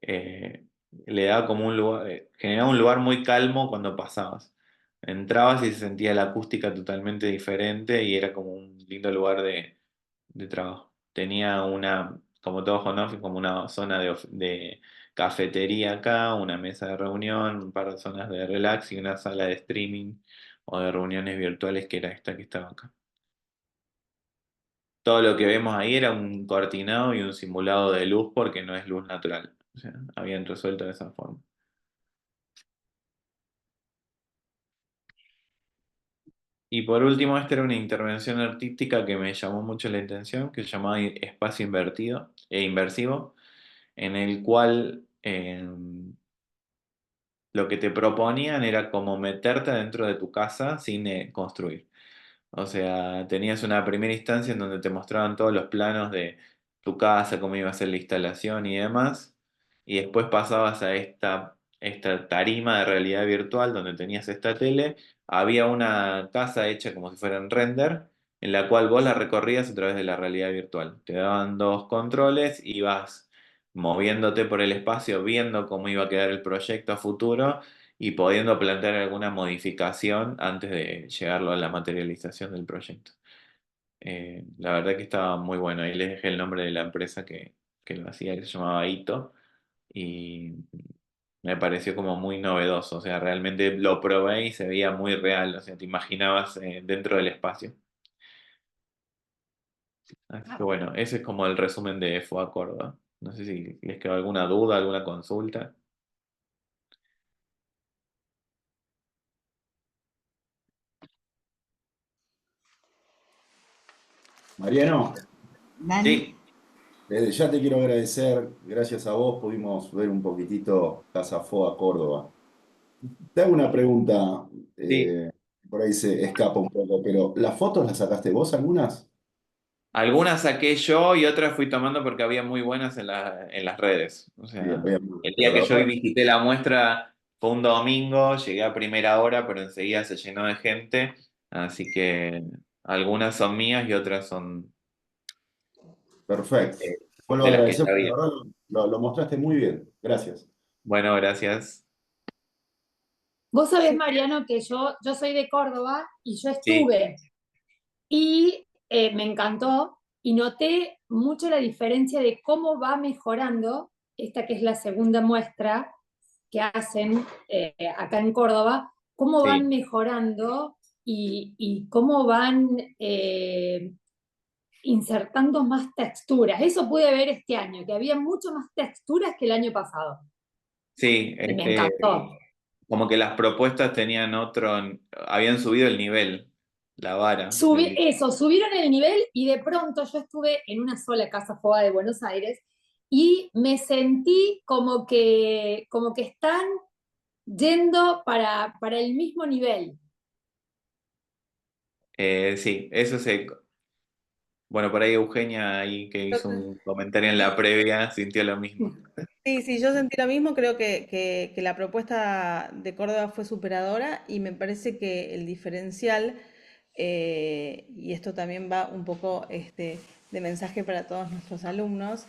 eh, le daba como un lugar, generaba un lugar muy calmo cuando pasabas. Entrabas y se sentía la acústica totalmente diferente y era como un lindo lugar de trabajo. Tenía una, como todo home office, como una zona de cafetería acá, una mesa de reunión, un par de zonas de relax y una sala de streaming o de reuniones virtuales que era esta que estaba acá. Todo lo que vemos ahí era un cortinado y un simulado de luz porque no es luz natural. O sea, habían resuelto de esa forma. Y por último, esta era una intervención artística que me llamó mucho la atención, que se llamaba Espacio Invertido e Inversivo, en el cual lo que te proponían era como meterte dentro de tu casa sin construir. O sea, tenías una primera instancia en donde te mostraban todos los planos de tu casa, cómo iba a ser la instalación y demás. Y después pasabas a esta tarima de realidad virtual donde tenías esta tele. Había una casa hecha como si fuera en render, en la cual vos la recorrías a través de la realidad virtual. Te daban dos controles y vas moviéndote por el espacio, viendo cómo iba a quedar el proyecto a futuro y pudiendo plantear alguna modificación antes de llegarlo a la materialización del proyecto. La verdad que estaba muy bueno. Ahí les dejé el nombre de la empresa que lo hacía, que se llamaba Ito, y me pareció como muy novedoso. O sea, realmente lo probé y se veía muy real. O sea, te imaginabas dentro del espacio. Así que bueno, ese es como el resumen de FOA Córdoba. No sé si les quedó alguna duda, alguna consulta. Mariano, Dani, Sí, desde ya te quiero agradecer, gracias a vos pudimos ver un poquitito Casa Foa Córdoba. Te hago una pregunta, sí. por ahí se escapa un poco, pero ¿las fotos las sacaste vos algunas? Algunas saqué yo y otras fui tomando porque había muy buenas en las redes. O Bien, sea, bien, el pero día que yo verdad, visité la muestra fue un domingo, llegué a primera hora, pero enseguida se llenó de gente. Así que algunas son mías y otras son perfecto. eh, Vuelvo a de las que agradecer ya porque había. la verdad lo mostraste muy bien. Gracias. Bueno, gracias. Vos sabés, Sí, Mariano, que yo soy de Córdoba y yo Sí, estuve y me encantó y noté mucho la diferencia de cómo va mejorando, esta que es la segunda muestra que hacen acá en Córdoba, cómo van sí. mejorando y cómo van insertando más texturas. Eso pude ver este año, que había mucho más texturas que el año pasado Sí, y me encantó. como que las propuestas tenían habían subido el nivel, la vara del. Subieron el nivel y de pronto yo estuve en una sola casa FOA de Buenos Aires y me sentí como que están yendo para el mismo nivel. Sí, eso se. Bueno, por ahí Eugenia, ahí que hizo un comentario en la previa, sintió lo mismo. sí, sí, yo sentí lo mismo, creo que la propuesta de Córdoba fue superadora y me parece que el diferencial, y esto también va un poco de mensaje para todos nuestros alumnos,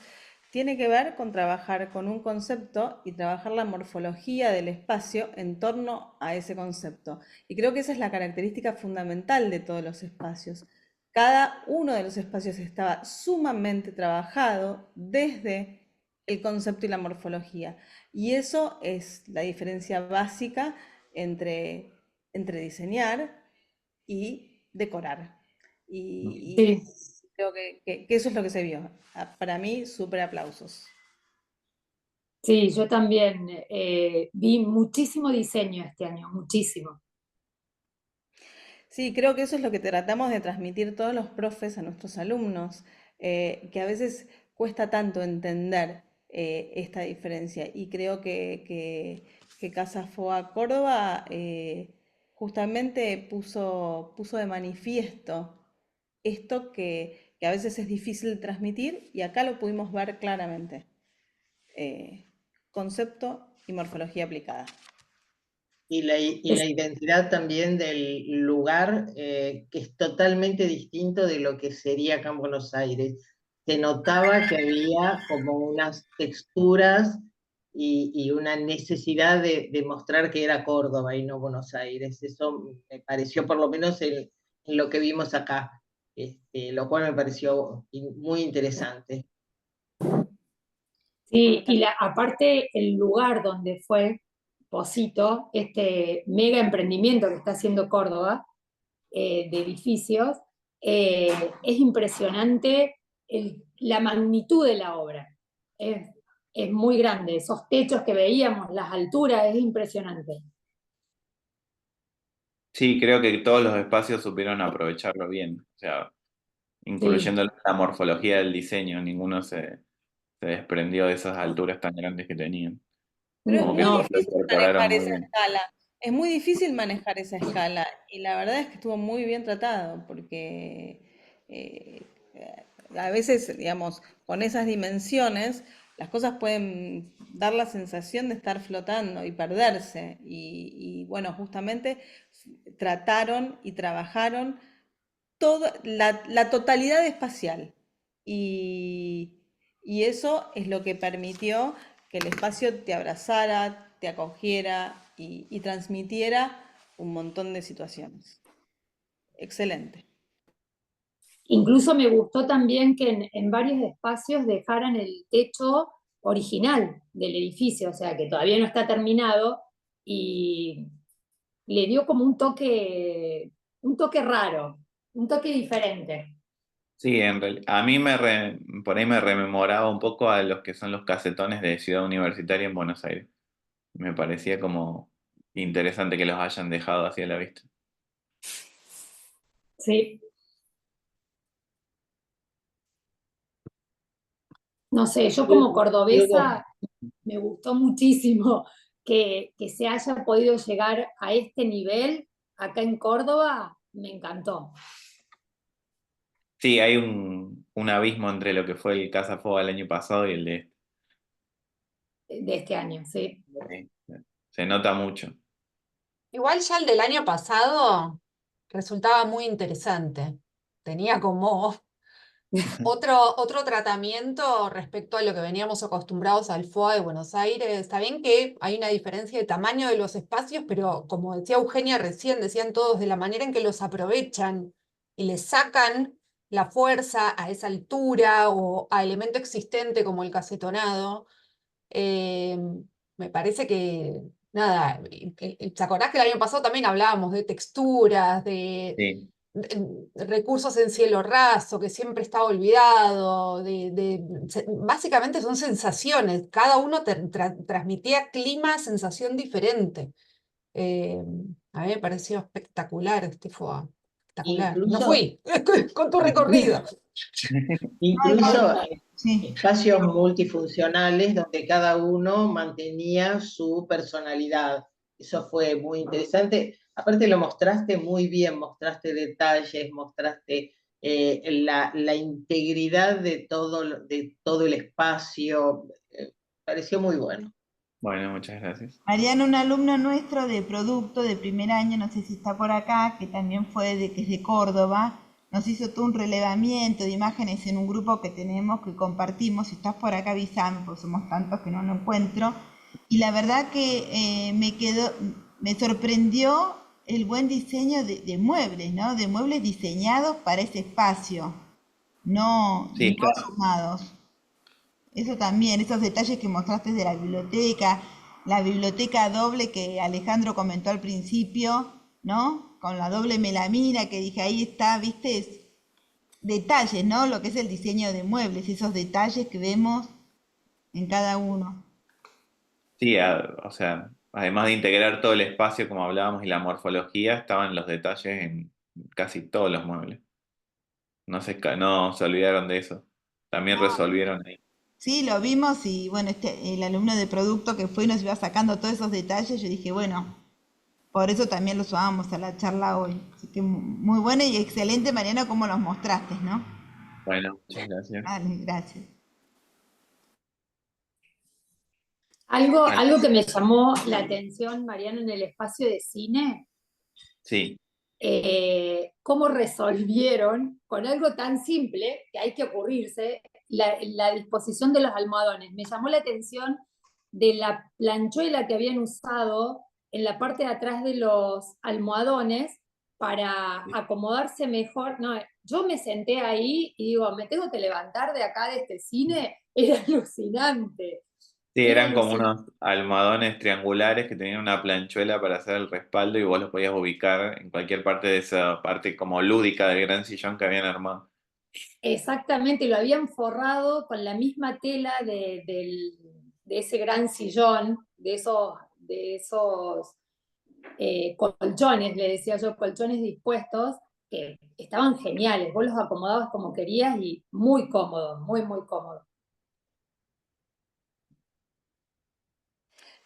tiene que ver con trabajar con un concepto y trabajar la morfología del espacio en torno a ese concepto. Y creo que esa es la característica fundamental de todos los espacios. Cada uno de los espacios estaba sumamente trabajado desde el concepto y la morfología. Y eso es la diferencia básica entre diseñar y decorar. Y Sí. creo que eso es lo que se vio. Para mí, súper aplausos. Sí, yo también vi muchísimo diseño este año, muchísimo. Sí, creo que eso es lo que tratamos de transmitir todos los profes a nuestros alumnos, que a veces cuesta tanto entender esta diferencia. Y creo que Casa Foa Córdoba justamente puso de manifiesto esto que a veces es difícil de transmitir y acá lo pudimos ver claramente. Eh, Concepto y morfología aplicada. Y la identidad también del lugar, que es totalmente distinto de lo que sería acá en Buenos Aires. Se notaba que había como unas texturas y una necesidad de mostrar que era Córdoba y no Buenos Aires. Eso me pareció, por lo menos en lo que vimos acá, lo cual me pareció muy interesante. Sí, y aparte el lugar donde fue Posito, este mega emprendimiento que está haciendo Córdoba, de edificios, es impresionante la magnitud de la obra. Es, es muy grande, esos techos que veíamos, las alturas, es impresionante. Sí, creo que todos los espacios supieron aprovecharlo bien, o sea, Sí. incluyendo la morfología del diseño, ninguno se desprendió de esas alturas tan grandes que tenían. Pero es Como que muy No, todos lo difícil incorporaron manejar muy esa bien. escala. Es muy difícil manejar esa escala. Y la verdad es que estuvo muy bien tratado, porque eh, a veces, digamos, con esas dimensiones, las cosas pueden dar la sensación de estar flotando y perderse. Y bueno, justamente trataron y trabajaron toda la totalidad espacial. Y, y eso es lo que permitió que el espacio te abrazara, te acogiera y transmitiera un montón de situaciones. Excelente. incluso me gustó también que en varios espacios dejaran el techo original del edificio, o sea, que todavía no está terminado, y le dio como un toque raro, un toque diferente. Sí, en realidad, a mí por ahí me rememoraba un poco a los que son los casetones de Ciudad Universitaria en Buenos Aires. Me parecía como interesante que los hayan dejado así a la vista. Sí, no sé, yo como Diego, cordobesa me gustó muchísimo que se haya podido llegar a este nivel acá en Córdoba, me encantó Sí, hay un abismo entre lo que fue el Casa Foga el año pasado y el de este. de este año, sí. Sí, se nota mucho. Igual ya el del año pasado resultaba muy interesante. Tenía como otro tratamiento respecto a lo que veníamos acostumbrados al FOA de Buenos Aires. Está bien que hay una diferencia de tamaño de los espacios, pero como decía Eugenia recién, decían todos, de la manera en que los aprovechan y les sacan la fuerza a esa altura o a elemento existente como el casetonado. Eh, Me parece que, nada, ¿te acordás que el año pasado también hablábamos de texturas, Sí, de recursos en cielo raso, que siempre estaba olvidado? Básicamente son sensaciones, cada uno transmitía clima, sensación diferente. Eh, a mí me pareció espectacular este FOA, espectacular. No incluso, fui con tu recorrido. No, incluso sí. espacios multifuncionales donde cada uno mantenía su personalidad. Eso fue muy interesante. Aparte lo mostraste muy bien, mostraste detalles, mostraste la integridad de todo el espacio. Pareció muy bueno. bueno, muchas gracias. Mariano, un alumno nuestro de producto de primer año, no sé si está por acá, que también que es de Córdoba, nos hizo todo un relevamiento de imágenes en un grupo que tenemos, que compartimos. Si estás por acá, avísame, porque somos tantos que no lo encuentro. Y la verdad que me sorprendió el buen diseño de muebles, ¿no? De muebles diseñados para ese espacio, Sí, no claro. sumados. Eso también, esos detalles que mostraste de la biblioteca doble que Alejandro comentó al principio, ¿no? Con la doble melamina que dije, ahí está, viste, detalles, ¿no? Lo que es el diseño de muebles, esos detalles que vemos en cada uno. Sí, o sea, además de integrar todo el espacio, como hablábamos, y la morfología, estaban los detalles en casi todos los muebles. No se olvidaron de eso. También resolvieron ahí. Sí, lo vimos y bueno, el alumno de producto que fue y nos iba sacando todos esos detalles, yo dije, bueno, por eso también lo sumamos a la charla hoy. Así que muy bueno y excelente, Mariano, como los mostraste, ¿no? Bueno, muchas gracias. Vale, gracias. Algo que me llamó la atención, Mariano, en el espacio de cine, Sí, cómo resolvieron con algo tan simple que hay que ocurrirse la disposición de los almohadones. Me llamó la atención de la planchuela que habían usado en la parte de atrás de los almohadones para acomodarse mejor. No, yo me senté ahí y digo, me tengo que levantar de acá de este cine. Era alucinante. sí, Era eran como alucinante. unos almohadones triangulares que tenían una planchuela para hacer el respaldo y vos los podías ubicar en cualquier parte de esa parte como lúdica del gran sillón que habían armado. Exactamente, lo habían forrado con la misma tela de ese gran sillón, de esos colchones, le decía yo, colchones dispuestos, que estaban geniales. Vos los acomodabas como querías y muy cómodos, muy, muy cómodos.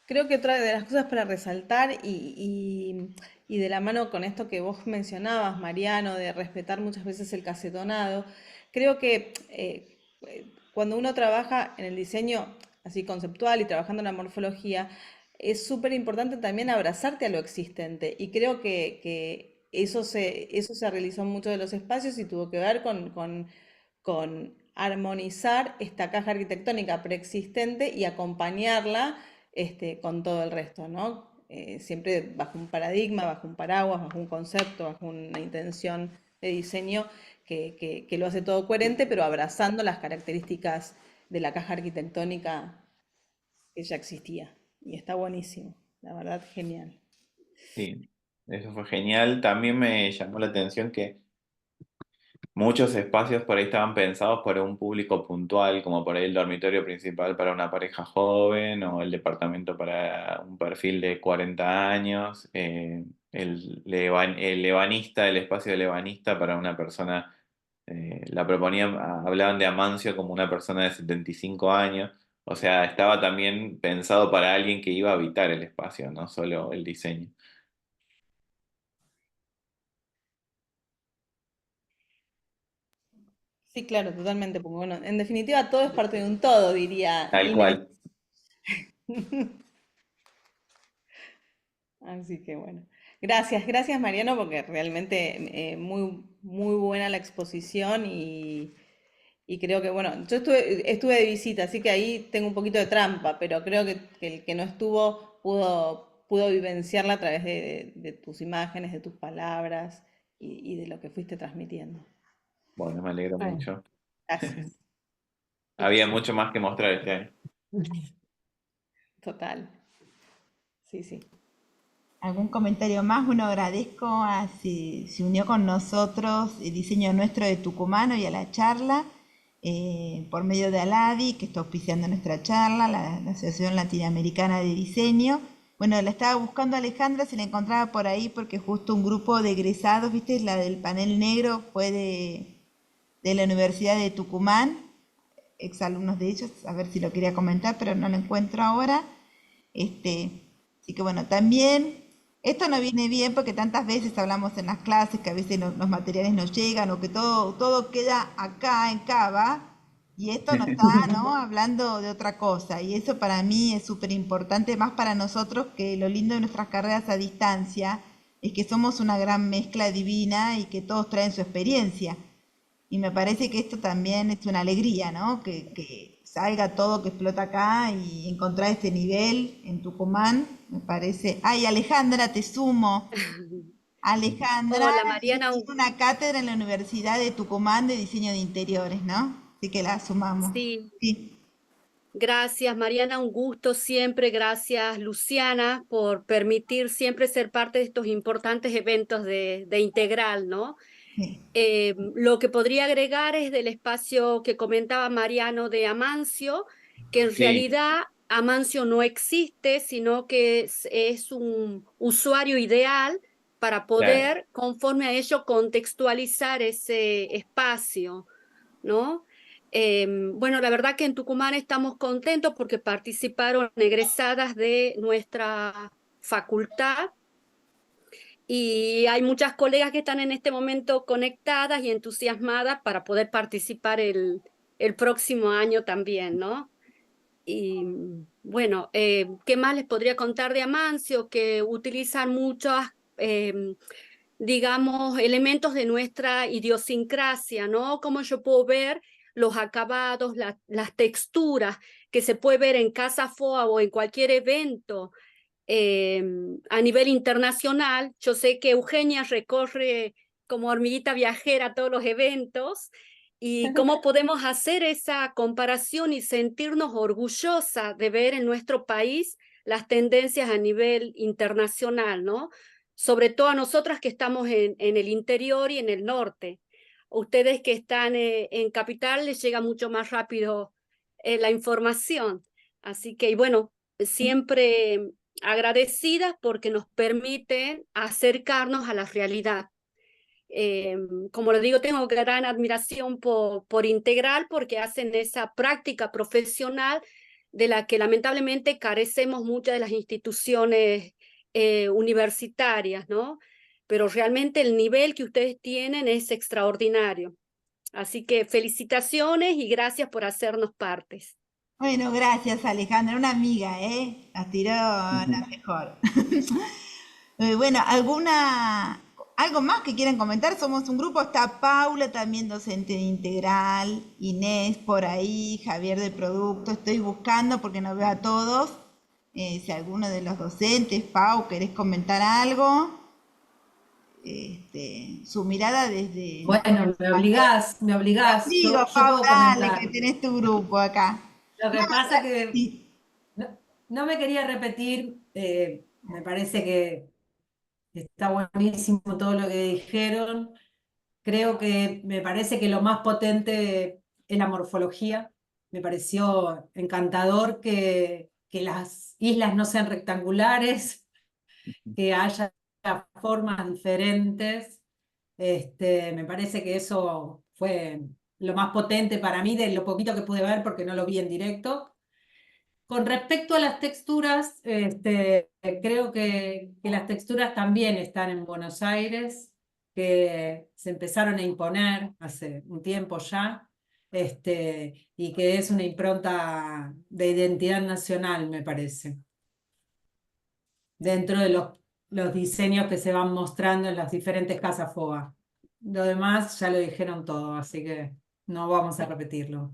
Creo que otra de las cosas para resaltar y de la mano con esto que vos mencionabas, Mariano, de respetar muchas veces el casetonado, creo que cuando uno trabaja en el diseño así conceptual y trabajando en la morfología, es súper importante también abrazarte a lo existente. Y creo que eso se realizó en muchos de los espacios y tuvo que ver con armonizar esta caja arquitectónica preexistente y acompañarla con todo el resto, ¿no? Siempre bajo un paradigma, bajo un paraguas, bajo un concepto, bajo una intención de diseño que lo hace todo coherente, pero abrazando las características de la caja arquitectónica que ya existía. Y está buenísimo, la verdad, genial. Sí, eso fue genial. También me llamó la atención que muchos espacios por ahí estaban pensados para un público puntual, como por ahí el dormitorio principal para una pareja joven o el departamento para un perfil de 40 años, el ebanista, el espacio del ebanista para una persona, la proponían, hablaban de Amancio como una persona de 75 años, o sea, estaba también pensado para alguien que iba a habitar el espacio, no solo el diseño. Sí, claro, totalmente, porque bueno, en definitiva todo es parte de un todo, diría Tal Inés. cual. Así que bueno. Gracias, gracias Mariano, porque realmente muy, muy buena la exposición y creo que, bueno, yo estuve de visita, así que ahí tengo un poquito de trampa, pero creo que el que no estuvo pudo vivenciarla a través de tus imágenes, de tus palabras y de lo que fuiste transmitiendo. Bueno, me alegro Bueno, mucho. Gracias, Había mucho más que mostrar este año. total. Sí, sí. ¿Algún comentario más? Bueno, agradezco a si se unió con nosotros el diseño nuestro de Tucumano y a la charla por medio de ALADI, que está auspiciando nuestra charla, la Asociación Latinoamericana de Diseño. Bueno, la estaba buscando a Alejandra, se la encontraba por ahí porque justo un grupo de egresados, viste, la del panel negro fue de la Universidad de Tucumán, exalumnos de ellos, a ver si lo quería comentar, pero no lo encuentro ahora. Así que bueno, también esto no viene bien porque tantas veces hablamos en las clases que a veces los materiales no llegan o que todo queda acá en Cava y esto no está, ¿no? Hablando de otra cosa. Y eso para mí es súper importante, más para nosotros, que lo lindo de nuestras carreras a distancia es que somos una gran mezcla divina y que todos traen su experiencia. Y me parece que esto también es una alegría, ¿no? Que salga todo, que explota acá y encontrar este nivel en Tucumán, me parece. Ay, Alejandra, te sumo. Alejandra Hola Mariana, tiene una cátedra en la Universidad de Tucumán de diseño de interiores, ¿no? Así que la sumamos. sí, Sí, gracias Mariana, un gusto siempre, gracias Luciana por permitir siempre ser parte de estos importantes eventos de Integral, ¿no? sí. Lo que podría agregar es del espacio que comentaba Mariano de Amancio, que en Sí, realidad Amancio no existe, sino que es un usuario ideal para poder, conforme a ello, contextualizar ese espacio, ¿no? Bueno, la verdad que en Tucumán estamos contentos porque participaron egresadas de nuestra facultad y hay muchas colegas que están en este momento conectadas y entusiasmadas para poder participar el próximo año también, ¿no? Y bueno, ¿qué más les podría contar de Amancio? Que utilizan muchas, digamos, elementos de nuestra idiosincrasia, ¿no? Como yo puedo ver los acabados, las texturas que se puede ver en Casa Foa o en cualquier evento a nivel internacional. Yo sé que Eugenia recorre como hormiguita viajera todos los eventos y cómo podemos hacer esa comparación y sentirnos orgullosa de ver en nuestro país las tendencias a nivel internacional, ¿no? Sobre todo a nosotras que estamos en el interior y en el norte. Ustedes que están en capital les llega mucho más rápido la información. Así que, y bueno, siempre agradecidas porque nos permiten acercarnos a la realidad. Como lo digo, tengo gran admiración por Integral porque hacen esa práctica profesional de la que lamentablemente carecemos muchas de las instituciones universitarias, ¿no? Pero realmente el nivel que ustedes tienen es extraordinario. Así que felicitaciones y gracias por hacernos partes. Bueno, gracias Alejandra, una amiga, ¿eh? La tiró la mejor. Bueno, algo más que quieran comentar? Somos un grupo, está Paula también docente de Integral, Inés por ahí, Javier de Producto, estoy buscando porque no veo a todos. Si alguno de los docentes, Pau, ¿querés comentar algo? Su mirada desde... Bueno, me obligás. Digo, Yo Pau, puedo dale, comentar. que tenés tu grupo acá. Lo que pasa que Sí. no me quería repetir, me parece que está buenísimo todo lo que dijeron. Creo que me parece que lo más potente es la morfología. Me pareció encantador que las islas no sean rectangulares, que haya formas diferentes. Me parece que eso fue lo más potente para mí de lo poquito que pude ver porque no lo vi en directo. Con respecto a las texturas, creo que las texturas también están en Buenos Aires, que se empezaron a imponer hace un tiempo ya, y que es una impronta de identidad nacional, me parece, dentro de los diseños que se van mostrando en las diferentes casas FOA. Lo demás ya lo dijeron todo, así que no vamos a repetirlo.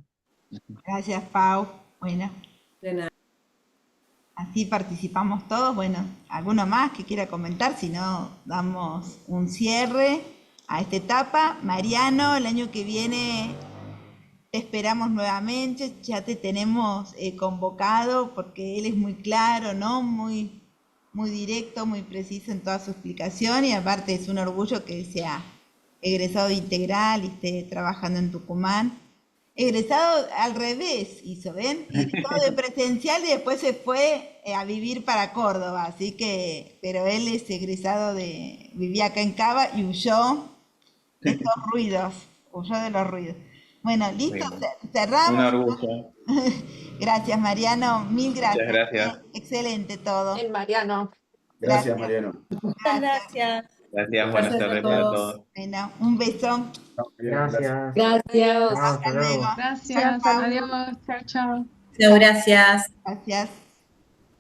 Gracias, Pau. Bueno. De nada. Así participamos todos. Bueno, ¿alguno más que quiera comentar? Si no, damos un cierre a esta etapa. Mariano, el año que viene te esperamos nuevamente. Ya te tenemos convocado porque él es muy claro, ¿no? Muy directo, muy preciso en toda su explicación y aparte es un orgullo que sea egresado de Integral y esté trabajando en Tucumán. Egresado al revés hizo, ¿ven? Egresado de presencial y después se fue a vivir para Córdoba, así que, pero él es egresado vivía acá en Cava y huyó de estos ruidos, huyó de los ruidos. Bueno, listo, cerramos. Un orgullo. Gracias, Mariano, mil gracias. Muchas gracias. Excelente todo. El Mariano. Gracias, Mariano. Gracias. Gracias, buenas tardes para todos. Bueno, un beso. Gracias. Gracias. Chao, hasta Hasta luego. luego. Gracias, Chao, chao. adiós, chao, chao. Chao, gracias. Gracias.